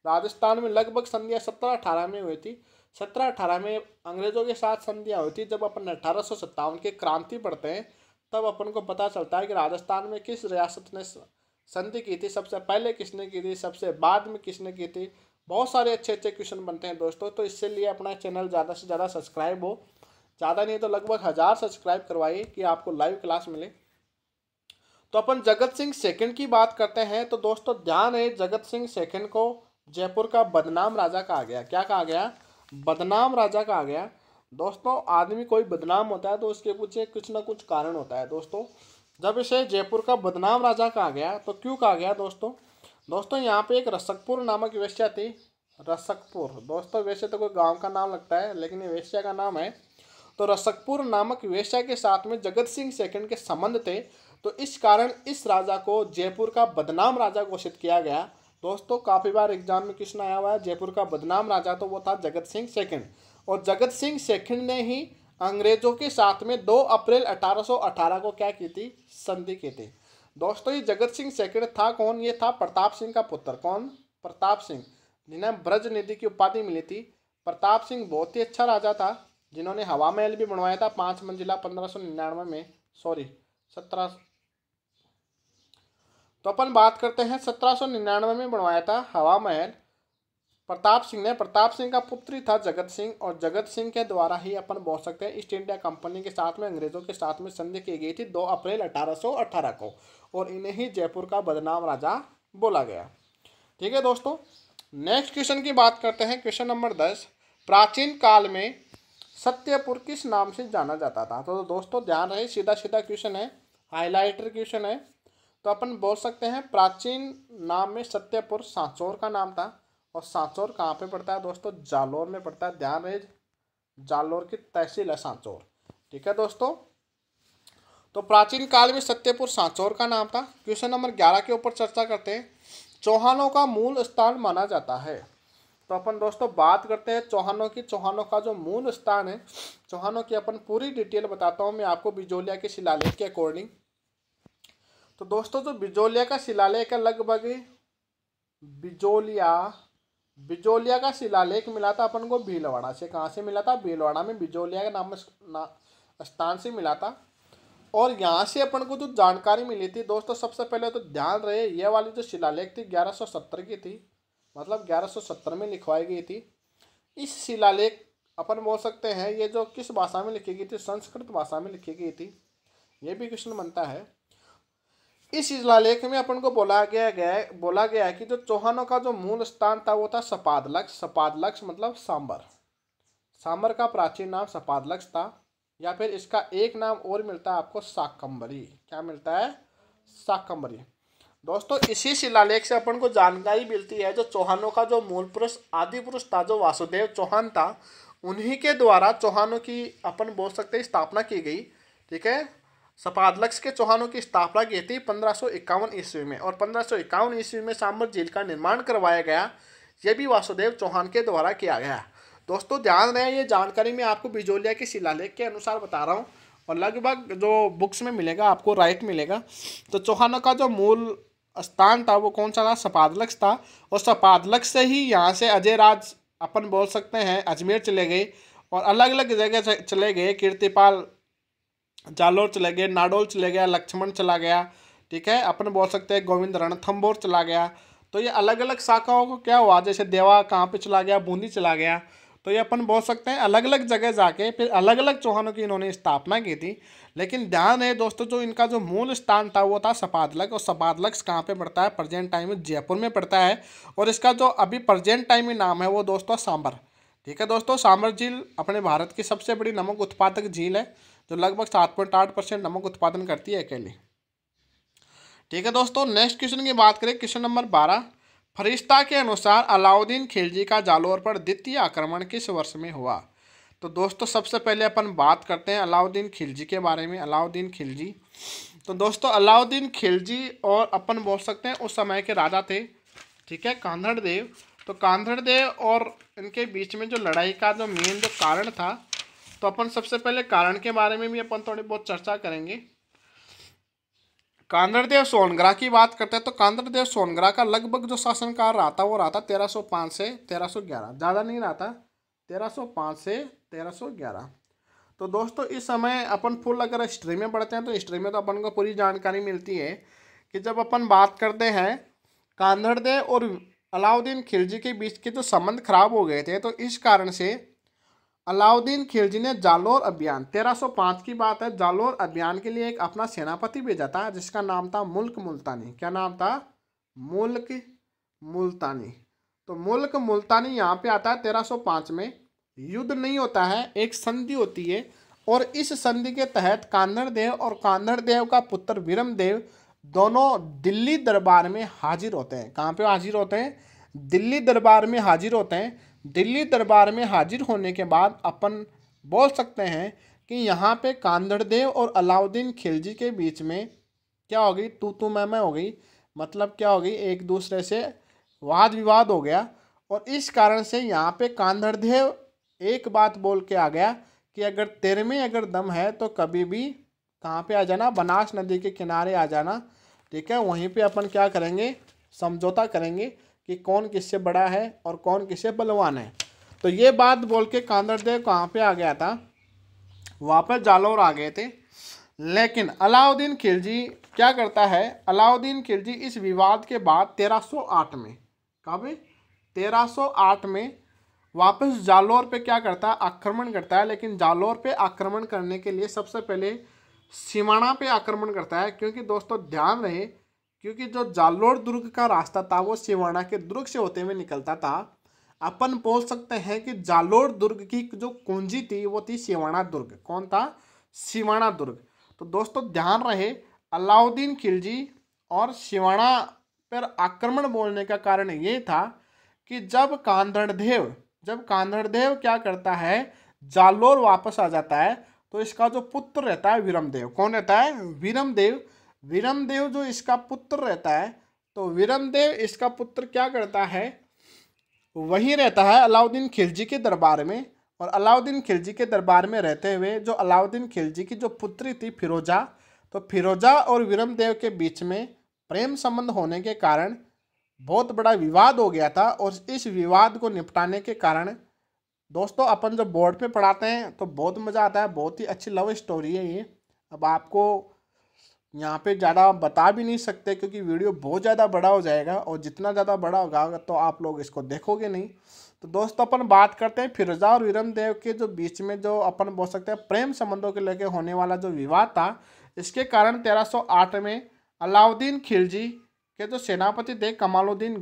राजस्थान में लगभग संधियाँ 17-18 में हुई थी। 17-18 में अंग्रेजों के साथ संधियाँ हुई थी। जब अपन 1857 की क्रांति पढ़ते हैं तब अपन को पता चलता है कि राजस्थान में किस रियासत ने संधि की थी, सबसे पहले किसने की थी, सबसे बाद में किसने की थी। बहुत सारे अच्छे अच्छे क्वेश्चन बनते हैं दोस्तों, तो इससे लिए अपना चैनल ज़्यादा से ज़्यादा सब्सक्राइब हो, ज़्यादा नहीं तो लगभग 1000 सब्सक्राइब करवाइए कि आपको लाइव क्लास मिले। तो अपन जगत सिंह सेकंड की बात करते हैं। तो दोस्तों ध्यान है, जगत सिंह सेकंड को जयपुर का बदनाम राजा कहा गया। क्या कहा गया? बदनाम राजा कहा गया। दोस्तों आदमी कोई बदनाम होता है तो उसके पीछे कुछ ना कुछ कारण होता है। दोस्तों जब इसे जयपुर का बदनाम राजा कहा गया तो क्यों कहा गया दोस्तों यहाँ पे एक रसकपुर नामक वेश्या थी। रसकपुर दोस्तों वैसे तो कोई गांव का नाम लगता है, लेकिन ये वेश्या का नाम है। तो रसकपुर नामक वेश्या के साथ में जगत सिंह सेकंड के संबंध थे, तो इस कारण इस राजा को जयपुर का बदनाम राजा घोषित किया गया। दोस्तों काफ़ी बार एग्जाम में क्वेश्चन आया हुआ है जयपुर का बदनाम राजा, तो वो था जगत सिंह सेकंड। और जगत सिंह सेकंड ने ही अंग्रेजों के साथ में 2 अप्रैल 1818 को क्या की थी? संधि की थी। दोस्तों ये जगत सिंह सेकंड था कौन? ये था प्रताप सिंह का पुत्र। कौन? प्रताप सिंह, जिन्हें ब्रज निधि की उपाधि मिली थी। प्रताप सिंह बहुत ही अच्छा राजा था। जिन्होंने हवा महल भी बनवाया था 5 मंजिला 1599 में, सॉरी 17, तो अपन बात करते हैं 1799 में बनवाया था हवा महल प्रताप सिंह ने। प्रताप सिंह का पुत्र ही था जगत सिंह, और जगत सिंह के द्वारा ही अपन बोल सकते हैं ईस्ट इंडिया कंपनी के साथ में अंग्रेजों के साथ में संधि की गई थी 2 अप्रैल 1818 को, और इन्हें ही जयपुर का बदनाम राजा बोला गया। ठीक है दोस्तों, नेक्स्ट क्वेश्चन की बात करते हैं। क्वेश्चन नंबर 10, प्राचीन काल में सत्यपुर किस नाम से जाना जाता था? तो दोस्तों ध्यान रहे, सीधा सीधा क्वेश्चन है, हाईलाइटर क्वेश्चन है। तो अपन बोल सकते हैं प्राचीन नाम में सत्यपुर सांचौर का नाम था, और सांचौर कहाँ पे पड़ता है दोस्तों? जालोर में पड़ता है। ध्यान रहे, जालोर की तहसील है सांचौर। ठीक है दोस्तों, तो प्राचीन काल में सत्यपुर सांचौर का नाम था। क्वेश्चन नंबर 11 के ऊपर चर्चा करते हैं। चौहानों का मूल स्थान माना जाता है। तो अपन दोस्तों बात करते हैं चौहानों की। चौहानों का जो मूल स्थान है, चौहानों की अपन पूरी डिटेल बताता हूँ मैं आपको बिजोलिया के शिलालेख के अकॉर्डिंग। तो दोस्तों जो बिजोलिया का शिलालेख है, लगभग बिजोलिया का शिलालेख मिला था अपन को भीलवाड़ा से। कहाँ से मिला था? भीलवाड़ा में बिजोलिया के नाम स्थान से मिला था। और यहाँ से अपन को जो जानकारी मिली थी दोस्तों, सबसे पहले तो ध्यान रहे, ये वाली जो शिलालेख थी 1170 की थी, मतलब 1170 में लिखवाई गई थी। इस शिलालेख अपन बोल सकते हैं ये जो किस भाषा में लिखी गई थी? संस्कृत भाषा में लिखी गई थी। ये भी क्वेश्चन बनता है। इस शिलालेख में अपन को बोला गया है कि जो चौहानों का जो मूल स्थान था वो था सपादलक्ष। सपादलक्ष मतलब सांबर। सांबर का प्राचीन नाम सपादलक्ष था, या फिर इसका एक नाम और मिलता है आपको, शाकंभरी। क्या मिलता है? शाकंभरी। दोस्तों इसी शिलालेख से अपन को जानकारी मिलती है जो चौहानों का जो मूल पुरुष आदि पुरुष था, जो वासुदेव चौहान था, उन्हीं के द्वारा चौहानों की अपन बोल सकते हैं स्थापना की गई। ठीक है, सपादलक्ष के चौहानों की स्थापना की थी 1551 ईस्वी में, और 1551 ईस्वी में सांबर झील का निर्माण करवाया गया। यह भी वासुदेव चौहान के द्वारा किया गया। दोस्तों ध्यान रहे, ये जानकारी मैं आपको बिजोलिया के शिलालेख के अनुसार बता रहा हूँ, और लगभग जो बुक्स में मिलेगा आपको राइट मिलेगा। तो चौहानों का जो मूल स्थान था वो कौन सा था? सपादलक्ष था। और सपादलक्ष से ही यहाँ से अजय राज अपन बोल सकते हैं अजमेर चले गए, और अलग अलग जगह चले गए। कीर्तिपाल जालोर चले गए, नाडोल चले गया, लक्ष्मण चला गया। ठीक है, अपन बोल सकते हैं गोविंद रणथंभौर चला गया। तो ये अलग अलग शाखाओं को क्या हुआ, जैसे देवा कहाँ पे चला गया? बूंदी चला गया। तो ये अपन बोल सकते हैं अलग अलग जगह जाके फिर अलग अलग चौहानों की इन्होंने स्थापना की थी। लेकिन ध्यान है दोस्तों, जो इनका जो मूल स्थान था वो था सपादलक्ष। और सपादलक्ष कहाँ पे पड़ता है? प्रेजेंट टाइम में जयपुर में पड़ता है, और इसका जो अभी प्रेजेंट टाइम में नाम है वो दोस्तों सांबर। ठीक है दोस्तों, सांबर झील अपने भारत की सबसे बड़ी नमक उत्पादक झील है, जो लगभग 7.8% नमक उत्पादन करती है अकेली। ठीक है दोस्तों, नेक्स्ट क्वेश्चन की बात करें। क्वेश्चन नंबर 12, फरिश्ता के अनुसार अलाउद्दीन खिलजी का जालोर पर द्वितीय आक्रमण किस वर्ष में हुआ? तो दोस्तों सबसे पहले अपन बात करते हैं अलाउद्दीन खिलजी के बारे में। अलाउद्दीन खिलजी, तो दोस्तों अलाउद्दीन खिलजी और अपन बोल सकते हैं उस समय के राजा थे, ठीक है, कांधड़ देव। तो कांधड़ देव और इनके बीच में जो लड़ाई का जो मेन जो कारण था, तो अपन सबसे पहले कारण के बारे में भी अपन थोड़ी बहुत चर्चा करेंगे। कांधड़देव सोनगरा की बात करते हैं तो कांधड़देव सोनगरा का लगभग जो शासनकाल रहा था वो रहा था 1305 से 1311, ज़्यादा नहीं रहा था, 1305 से 1311। तो दोस्तों इस समय अपन फुल अगर हिस्ट्री में पढ़ते हैं तो हिस्ट्री में तो अपन को पूरी जानकारी मिलती है कि जब अपन बात करते हैं कांधड़देव और अलाउद्दीन खिलजी के बीच के जो संबंध खराब हो गए थे, तो इस कारण से अलाउद्दीन खिलजी ने जालोर अभियान 1305 की बात है, जालोर अभियान के लिए एक अपना सेनापति भेजा था जिसका नाम था मुल्क मुल्तानी। क्या नाम था? मुल्क मुल्तानी। तो मुल्क मुल्तानी यहाँ पे आता है 1305 में। युद्ध नहीं होता है, एक संधि होती है, और इस संधि के तहत कांधड़ देव और कांधड़ देव का पुत्र वीरम देव दोनों दिल्ली दरबार में हाजिर होते हैं। कहाँ पे हाजिर होते हैं? दिल्ली दरबार में हाजिर होते हैं। दिल्ली दरबार में हाजिर होने के बाद अपन बोल सकते हैं कि यहाँ पे कांधड़ देव और अलाउद्दीन खिलजी के बीच में क्या हो गई? तू मैं हो गई। मतलब क्या हो गई? एक दूसरे से वाद विवाद हो गया, और इस कारण से यहाँ पे कांधड़ देव एक बात बोल के आ गया कि अगर तेरे में अगर दम है तो कभी भी कहाँ पे आ जाना? बनास नदी के किनारे आ जाना। ठीक है, वहीं पे अपन क्या करेंगे? समझौता करेंगे कि कौन किससे बड़ा है और कौन किससे बलवान है। तो ये बात बोल के कांदड़देव कहाँ पे आ गया था, वापस जालौर आ गए थे। लेकिन अलाउद्दीन खिलजी क्या करता है, अलाउद्दीन खिलजी इस विवाद के बाद 1308 में, कब 1308 में वापस जालौर पे क्या करता है, आक्रमण करता है। लेकिन जालौर पे आक्रमण करने के लिए सबसे पहले सिवाना पे आक्रमण करता है, क्योंकि दोस्तों ध्यान रहे, क्योंकि जो जालौर दुर्ग का रास्ता था वो सिवाना के दुर्ग से होते हुए निकलता था। अपन बोल सकते हैं कि जालौर दुर्ग की जो कुंजी थी वो थी सिवाना दुर्ग। कौन था, सिवाना दुर्ग। तो दोस्तों ध्यान रहे, अलाउद्दीन खिलजी और सिवाना पर आक्रमण बोलने का कारण ये था कि जब कांदड़देव क्या करता है, जालौर वापस आ जाता है, तो इसका जो पुत्र रहता है विरमदेव, कौन रहता है, विरमदेव जो इसका पुत्र रहता है, तो विरमदेव इसका पुत्र क्या करता है, वही रहता है अलाउद्दीन खिलजी के दरबार में। और अलाउद्दीन खिलजी के दरबार में रहते हुए जो अलाउद्दीन खिलजी की जो पुत्री थी फिरोजा, तो फिरोजा और विरमदेव के बीच में प्रेम संबंध होने के कारण बहुत बड़ा विवाद हो गया था। और इस विवाद को निपटाने के कारण दोस्तों अपन जब बोर्ड पे पढ़ाते हैं तो बहुत मज़ा आता है, बहुत ही अच्छी लव स्टोरी है ये। अब आपको यहाँ पे ज़्यादा बता भी नहीं सकते क्योंकि वीडियो बहुत ज़्यादा बड़ा हो जाएगा, और जितना ज़्यादा बड़ा होगा तो आप लोग इसको देखोगे नहीं। तो दोस्तों अपन बात करते हैं फिरोजा और विरमदेव के जो बीच में जो अपन बोल सकते हैं प्रेम संबंधों के लेके होने वाला जो विवाद था, इसके कारण 1308 में अलाउद्दीन खिलजी के जो सेनापति थे कमालुद्दीन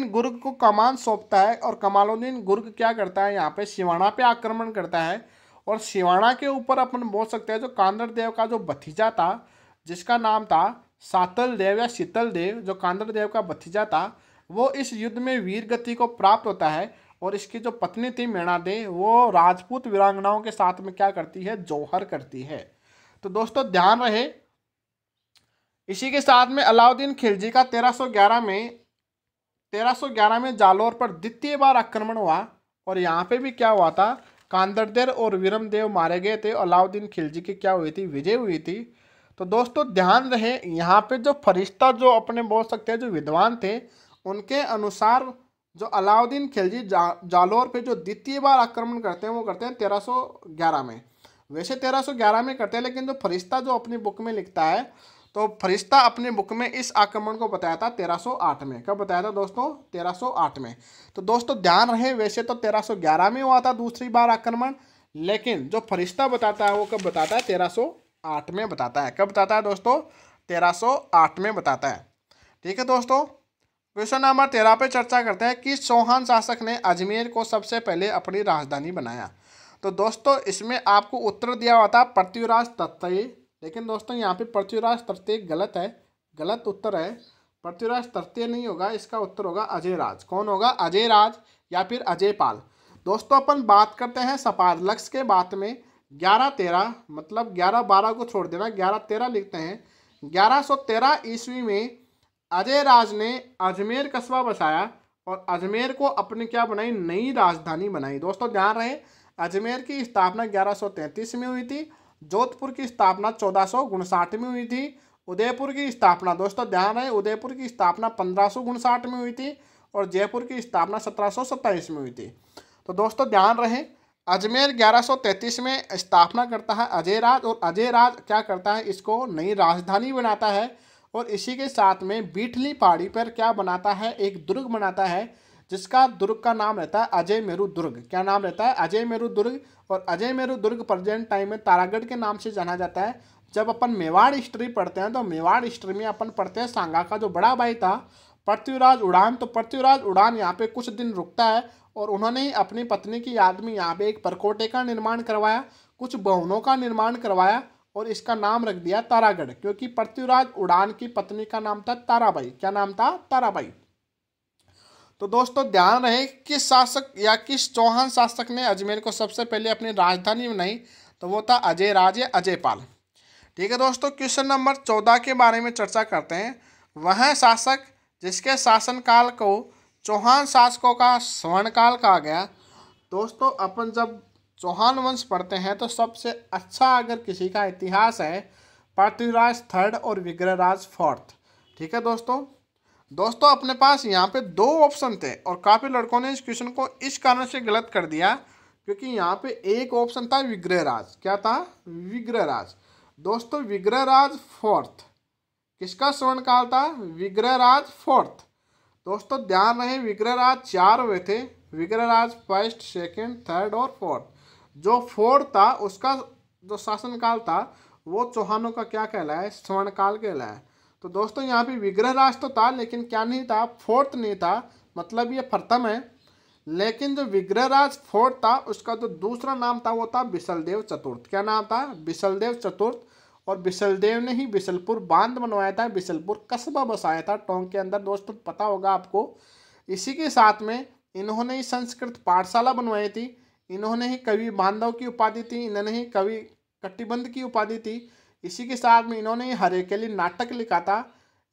गुर्ग को कमान सौंपता है। और कमालुद्दीन गुर्ग क्या करता है, यहाँ पे सिवाना पे आक्रमण करता है। और सिवाना के ऊपर अपन बोल सकते हैं जो कांदड़देव का जो भतीजा था, जिसका नाम था सातल देव या शीतल देव, जो कांदड़देव का भतीजा था, वो इस युद्ध में वीर गति को प्राप्त होता है। और इसकी जो पत्नी थी मेणादे, वो राजपूत वीरांगनाओं के साथ में क्या करती है, जौहर करती है। तो दोस्तों ध्यान रहे, इसी के साथ में अलाउद्दीन खिलजी का 1311 में जालौर पर द्वितीय बार आक्रमण हुआ। और यहाँ पे भी क्या हुआ था, कांदड़देव और विरमदेव मारे गए थे, अलाउद्दीन खिलजी की क्या हुई थी, विजय हुई थी। तो दोस्तों ध्यान रहे, यहाँ पे जो फरिश्ता जो अपने बोल सकते हैं जो विद्वान थे, उनके अनुसार जो अलाउद्दीन खिलजी जालौर पे जो द्वितीय बार आक्रमण करते हैं वो करते हैं 1311 में। वैसे 1311 में करते हैं, लेकिन जो फरिश्ता जो अपनी बुक में लिखता है, तो फरिश्ता अपने बुक में इस आक्रमण को बताया था 1308 में। कब बताया था दोस्तों, 1308 में। तो दोस्तों ध्यान रहे, वैसे तो 1311 में हुआ था दूसरी बार आक्रमण, लेकिन जो फरिश्ता बताता है वो कब बताता है, 1308 में बताता है। कब बताता है दोस्तों, 1308 में बताता है। ठीक है दोस्तों, क्वेश्चन नंबर 13 पे चर्चा करते हैं कि चौहान शासक ने अजमेर को सबसे पहले अपनी राजधानी बनाया। तो दोस्तों इसमें आपको उत्तर दिया हुआ था पृथ्वीराज तृतीय, लेकिन दोस्तों यहाँ पे पृथ्वीराज तृतीय गलत है, गलत उत्तर है। पृथ्वीराज तृतीय नहीं होगा, इसका उत्तर होगा अजयराज। कौन होगा, अजयराज या फिर अजयपाल। दोस्तों अपन बात करते हैं सपार लक्ष्य के बाद में 1113, मतलब 1112 को छोड़ देना, 1113 लिखते हैं। 1113 ईस्वी में अजयराज ने अजमेर कस्बा बसाया और अजमेर को अपनी क्या बनाई, नई राजधानी बनाई। दोस्तों ध्यान रहे, अजमेर की स्थापना 1133 में हुई थी, जोधपुर की स्थापना 1459 में हुई थी, उदयपुर की स्थापना दोस्तों ध्यान रहे, उदयपुर की स्थापना 1559 में हुई थी, और जयपुर की स्थापना 1727 में हुई थी। तो दोस्तों ध्यान रहे, अजमेर 1133 में स्थापना करता है अजयराज, और अजयराज क्या करता है, इसको नई राजधानी बनाता है। और इसी के साथ में बीठली पहाड़ी पर क्या बनाता है, एक दुर्ग बनाता है, जिसका दुर्ग का नाम रहता है अजय मेरू दुर्ग। क्या नाम रहता है, अजय मेरू दुर्ग। और अजय मेरू दुर्ग प्रेजेंट टाइम में तारागढ़ के नाम से जाना जाता है। जब अपन मेवाड़ हिस्ट्री पढ़ते हैं तो मेवाड़ हिस्ट्री में अपन पढ़ते हैं सांगा का जो बड़ा भाई था पृथ्वीराज उड़ान। तो पृथ्वीराज उड़ान यहाँ पे कुछ दिन रुकता है, और उन्होंने ही अपनी पत्नी की याद में यहाँ पे एक परकोटे का निर्माण करवाया, कुछ भवनों का निर्माण करवाया, और इसका नाम रख दिया तारागढ़, क्योंकि पृथ्वीराज उड़ान की पत्नी का नाम था ताराबाई। क्या नाम था, ताराबाई। तो दोस्तों ध्यान रहे, किस शासक या किस चौहान शासक ने अजमेर को सबसे पहले अपनी राजधानी बनाई, तो वो था अजयराज या अजयपाल। ठीक है दोस्तों, क्वेश्चन नंबर 14 के बारे में चर्चा करते हैं। वह शासक जिसके शासनकाल को चौहान शासकों का स्वर्णकाल कहा गया। दोस्तों अपन जब चौहान वंश पढ़ते हैं तो सबसे अच्छा अगर किसी का इतिहास है पृथ्वीराज थर्ड और विग्रहराज फोर्थ। ठीक है दोस्तों, दोस्तों अपने पास यहाँ पे दो ऑप्शन थे और काफ़ी लड़कों ने इस क्वेश्चन को इस कारण से गलत कर दिया क्योंकि यहाँ पे एक ऑप्शन था विग्रहराज। क्या था? विग्रहराज। दोस्तों विग्रहराज फोर्थ किसका स्वर्ण काल था? विग्रहराज फोर्थ। दोस्तों ध्यान रहे विग्रहराज 4 हुए थे, विग्रहराज फर्स्ट, सेकंड, थर्ड और फोर्थ। जो फोर्थ था उसका जो शासनकाल था वो चौहानों का क्या कहलाया? स्वर्णकाल कहलाया। तो दोस्तों यहाँ पे विग्रहराज तो था लेकिन क्या नहीं था? फोर्थ नहीं था, मतलब ये प्रथम है। लेकिन जो विग्रहराज फोर्थ था उसका जो दूसरा नाम था वो था बिसलदेव चतुर्थ। क्या नाम था? बिसलदेव चतुर्थ। और बिसलदेव ने ही बिसलपुर बांध बनवाया था, बिसलपुर कस्बा बसाया था टोंक के अंदर। दोस्तों पता होगा आपको। इसी के साथ में इन्होंने ही संस्कृत पाठशाला बनवाई थी, इन्होंने ही कवि बांधव की उपाधि थी, इन्होंने ही कवि कटिबंध की उपाधि थी। इसी के साथ में इन्होंने ही हरेकेली नाटक लिखा था,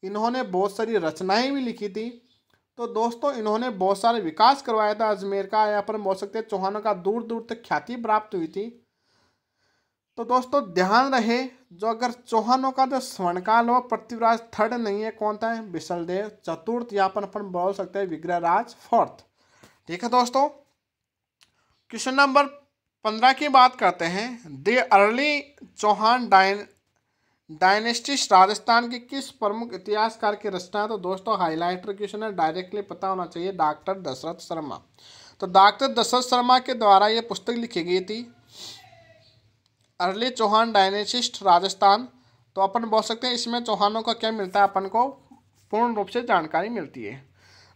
इन्होंने बहुत सारी रचनाएं भी लिखी थी। तो दोस्तों इन्होंने बहुत सारे विकास करवाया था अजमेर का, या पर बोल सकते हैं चौहानों का दूर दूर तक ख्याति प्राप्त हुई थी। तो दोस्तों ध्यान रहे जो अगर चौहानों का जो स्वर्णकाल हो पृथ्वीराज थर्ड नहीं है, कौन था? बिसलदेव चतुर्थ, या पर अपन बोल सकते हैं विग्रहराज फोर्थ। ठीक है दोस्तों, क्वेश्चन नंबर 15 की बात करते हैं। द अर्ली चौहान डायनेस्टिस राजस्थान के किस प्रमुख इतिहासकार की रचना है? तो दोस्तों हाईलाइटर क्वेश्चन है, डायरेक्टली पता होना चाहिए। डॉक्टर दशरथ शर्मा। तो डॉक्टर दशरथ शर्मा के द्वारा ये पुस्तक लिखी गई थी, अर्ली चौहान डायनेस्टिस्ट राजस्थान। तो अपन बोल सकते हैं इसमें चौहानों का क्या मिलता है अपन को पूर्ण रूप से जानकारी मिलती है।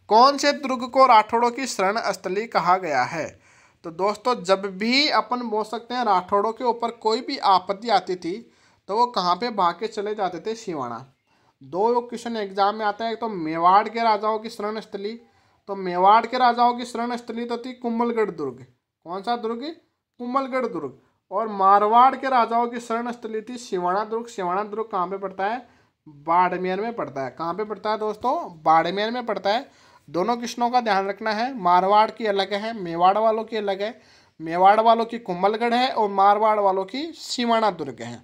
कौन से दुर्ग को राठौड़ों की शरण स्थली कहा गया है? तो दोस्तों जब भी अपन बोल सकते हैं राठौड़ों के ऊपर कोई भी आपत्ति आती थी तो वो कहाँ पे भाग के चले जाते थे? सिवाना। दो क्वेश्चन एग्जाम में आता है, तो मेवाड़ के राजाओं की शरण स्थली। तो मेवाड़ के राजाओं की शरण स्थली तो थी कुंभलगढ़ दुर्ग। कौन सा दुर्ग? कुंभलगढ़ दुर्ग। और मारवाड़ के राजाओं की शरण स्थली थी सिवाना दुर्ग। सिवाना दुर्ग कहाँ पे पड़ता है? बाड़मेर में पड़ता है। कहाँ पे पड़ता है दोस्तों? बाड़मेर में पड़ता है। दोनों किस्मों का ध्यान रखना है, मारवाड़ की अलग है, मेवाड़ वालों की अलग है। मेवाड़ वालों की कुंभलगढ़ है और मारवाड़ वालों की सिवाना दुर्ग है।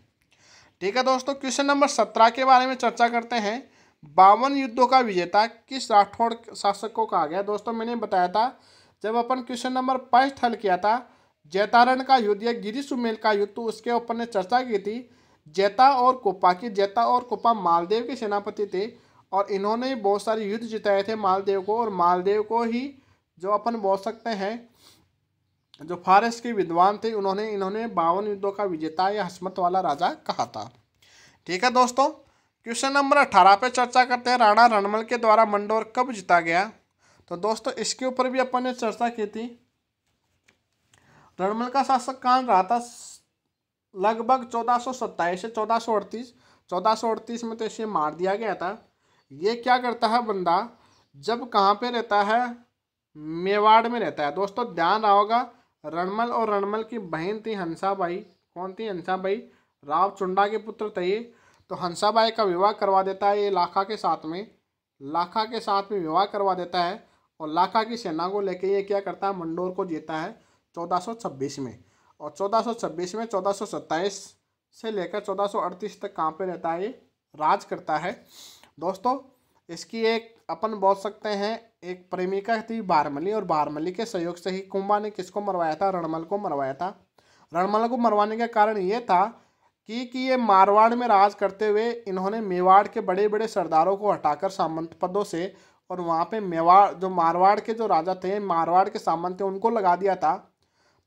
ठीक है दोस्तों, क्वेश्चन नंबर 17 के बारे में चर्चा करते हैं। 52 युद्धों का विजेता किस राठौड़ शासक को कहा गया? दोस्तों मैंने बताया था जब अपन क्वेश्चन नंबर 5 हल किया था जैतारण का युद्ध या गिरी सुमेल का युद्ध, तो उसके ऊपर ने चर्चा की थी जैता और कोपा की। जैता और कोपा मालदेव के सेनापति थे और इन्होंने बहुत सारे युद्ध जिताए थे मालदेव को, और मालदेव को ही जो अपन बोल सकते हैं जो फारस के विद्वान थे उन्होंने 52 युद्धों का विजेता या हस्मत वाला राजा कहा था। ठीक है दोस्तों, क्वेश्चन नंबर 18 पे चर्चा करते हैं। राणा रणमल के द्वारा मंडोर कब जीता गया? तो दोस्तों इसके ऊपर भी अपन ने चर्चा की थी। रणमल का शासक काल रहा था लगभग 1427 से 1438। 1438 में तो इसे मार दिया गया था। ये क्या करता है बंदा, जब कहाँ पे रहता है? मेवाड़ में रहता है। दोस्तों ध्यान रहा होगा रणमल और रणमल की बहन थी हंसाबाई। कौन थी? हंसाबाई। राव चुंडा के पुत्र थे ये। तो हंसाबाई का विवाह करवा देता है ये लाखा के साथ में। लाखा के साथ में विवाह करवा देता है और लाखा की सेना को लेके ये क्या करता है? मंडोर को जीता है 1426 में। और 1426 में 1427 से लेकर 1438 तक कहाँ पे रहता है? ये राज करता है। दोस्तों इसकी एक अपन बोल सकते हैं एक प्रेमिका थी बारमली, और बारमली के सहयोग से ही कुंभा ने किसको मरवाया था? रणमल को मरवाया था। रणमल को मरवाने का कारण ये था कि ये मारवाड़ में राज करते हुए इन्होंने मेवाड़ के बड़े बड़े सरदारों को हटाकर सामंत पदों से, और वहाँ पे मेवाड़ जो मारवाड़ के जो राजा थे, मारवाड़ के सामंत थे, उनको लगा दिया था।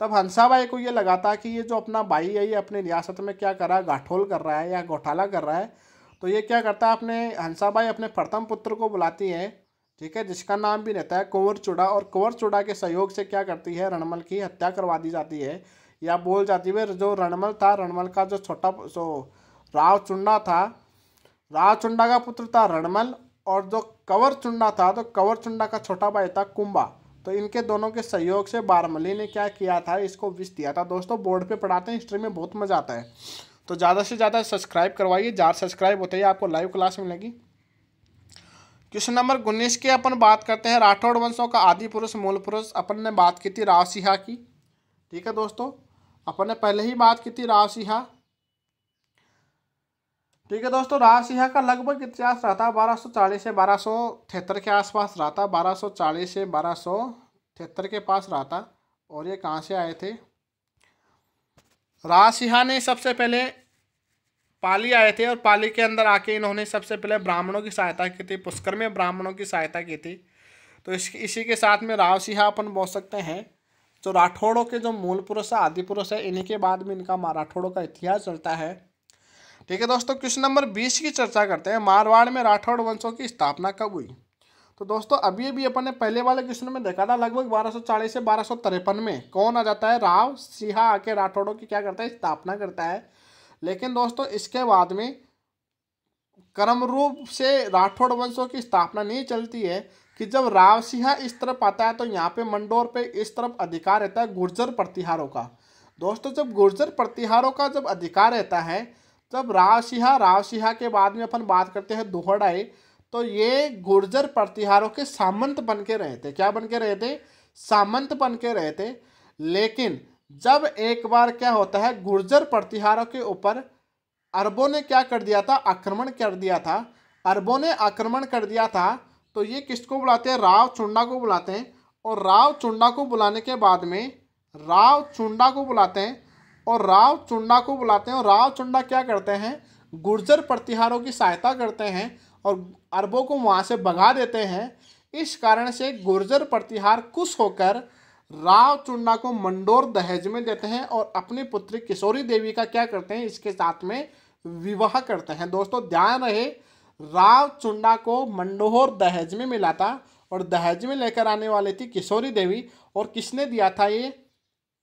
तब हंसाबाई को ये लगा था कि ये जो अपना भाई है ये अपनी रियासत में क्या कर रहा है? गाठोल कर रहा है या घोटाला कर रहा है। तो ये क्या करता है, अपने हंसाबाई अपने प्रथम पुत्र को बुलाती है, ठीक है, जिसका नाम भी रहता है कुंवर चूड़ा, और कुंवर चूड़ा के सहयोग से क्या करती है? रणमल की हत्या करवा दी जाती है, या बोल जाती है जो रणमल था, रणमल का जो छोटा जो राव चुंडा था, राव चुंडा का पुत्र था रणमल, और जो कंवर चुंडा था तो कंवर चुंडा का छोटा भाई था कुंभा। तो इनके दोनों के सहयोग से बारमली ने क्या किया था? इसको विष दिया था। दोस्तों बोर्ड पे पढ़ाते हैं, हिस्ट्री में बहुत मजा आता है, तो ज़्यादा से ज़्यादा सब्सक्राइब करवाइए। ज़्यादा सब्सक्राइब होते ही आपको लाइव क्लास मिलेगी। क्वेश्चन नंबर 19 की अपन बात करते हैं। राठौड़ वंशों का आदि पुरुष मूल पुरुष अपन ने बात की थी राव सिंहा की। ठीक है दोस्तों, अपन ने पहले ही बात की थी राव सिंहा। ठीक है दोस्तों, राजसिंहा का लगभग इतिहास रहा था 1240 से 1273 के आसपास रहा था, 1240 से 1273 के पास रहा था। और ये कहाँ से आए थे? राजसिंहा ने सबसे पहले पाली आए थे और पाली के अंदर आके इन्होंने सबसे पहले ब्राह्मणों की सहायता की थी, पुष्कर में ब्राह्मणों की सहायता की थी। तो इसी के साथ में राजसिंहा अपन बोल सकते हैं जो राठौड़ों के जो मूल पुरुष है, आदि पुरुष है, इन्हीं के बाद में इनका राठौड़ों का इतिहास चलता है। ठीक है दोस्तों, क्वेश्चन नंबर 20 की चर्चा करते हैं। मारवाड़ में राठौड़ वंशों की स्थापना कब हुई? तो दोस्तों अभी भी अपन ने पहले वाले क्वेश्चन में देखा था, लगभग 1240 से 1253 में कौन आ जाता है? रावसिंहा आके राठौड़ों की क्या करता है? स्थापना करता है। लेकिन दोस्तों इसके बाद में क्रम रूप से राठौड़ वंशों की स्थापना नहीं चलती है कि जब रावसिंहा इस तरफ आता है तो यहाँ पे मंडोर पे इस तरफ अधिकार रहता है गुर्जर प्रतिहारों का। दोस्तों जब गुर्जर प्रतिहारों का जब अधिकार रहता है, जब रावसिंहा के बाद में अपन बात करते हैं दोहड़ाई, तो ये गुर्जर प्रतिहारों के सामंत बन के रहे थे। क्या बन के रहे थे? सामंत बन के रहे थे। लेकिन जब एक बार क्या होता है, गुर्जर प्रतिहारों के ऊपर अरबों ने क्या कर दिया था? आक्रमण कर दिया था। अरबों ने आक्रमण कर दिया था तो ये किसको बुलाते हैं? राव चुंडा को बुलाते हैं। और राव चुंडा को बुलाने के बाद में राव चुंडा को बुलाते हैं और राव चुंडा को बुलाते हैं और राव चुंडा क्या करते हैं? गुर्जर प्रतिहारों की सहायता करते हैं और अरबों को वहाँ से भगा देते हैं। इस कारण से गुर्जर प्रतिहार खुश होकर राव चुंडा को मंडोर दहेज में देते हैं और अपनी पुत्री किशोरी देवी का क्या करते हैं? इसके साथ में विवाह करते हैं। दोस्तों ध्यान रहे, राव चुंडा को मंडोर दहेज में मिला था और दहेज में लेकर आने वाली थी किशोरी देवी। और किसने दिया था?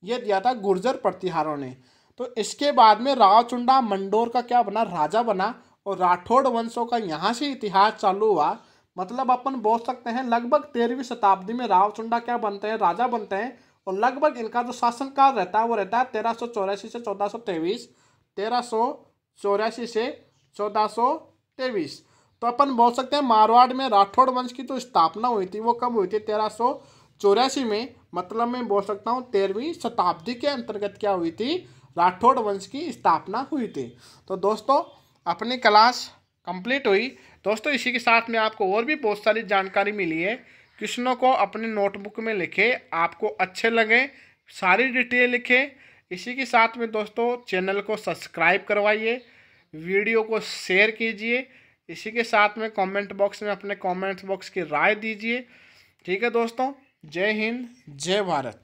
ये दिया था गुर्जर प्रतिहारों ने। तो इसके बाद में राव चुंडा मंडोर का क्या बना? राजा बना। और राठौड़ वंशों का यहाँ से इतिहास चालू हुआ। मतलब अपन बोल सकते हैं लगभग 13वीं शताब्दी में राव चुंडा क्या बनते हैं? राजा बनते हैं। और लगभग इनका जो शासनकाल रहता है वो रहता है 1384 से 1423, 1384 से 1423। तो अपन बोल सकते हैं मारवाड़ में राठौड़ वंश की जो स्थापना हुई थी वो कब हुई थी? 1384 में। मतलब मैं बोल सकता हूँ 13वीं शताब्दी के अंतर्गत क्या हुई थी? राठौड़ वंश की स्थापना हुई थी। तो दोस्तों अपनी क्लास कंप्लीट हुई। दोस्तों इसी के साथ में आपको और भी बहुत सारी जानकारी मिली है। क्वेश्चनों को अपने नोटबुक में लिखे, आपको अच्छे लगे सारी डिटेल लिखे। इसी के साथ में दोस्तों चैनल को सब्सक्राइब करवाइए, वीडियो को शेयर कीजिए। इसी के साथ में कमेंट बॉक्स में अपने कमेंट बॉक्स की राय दीजिए। ठीक है दोस्तों, जय हिंद जय भारत।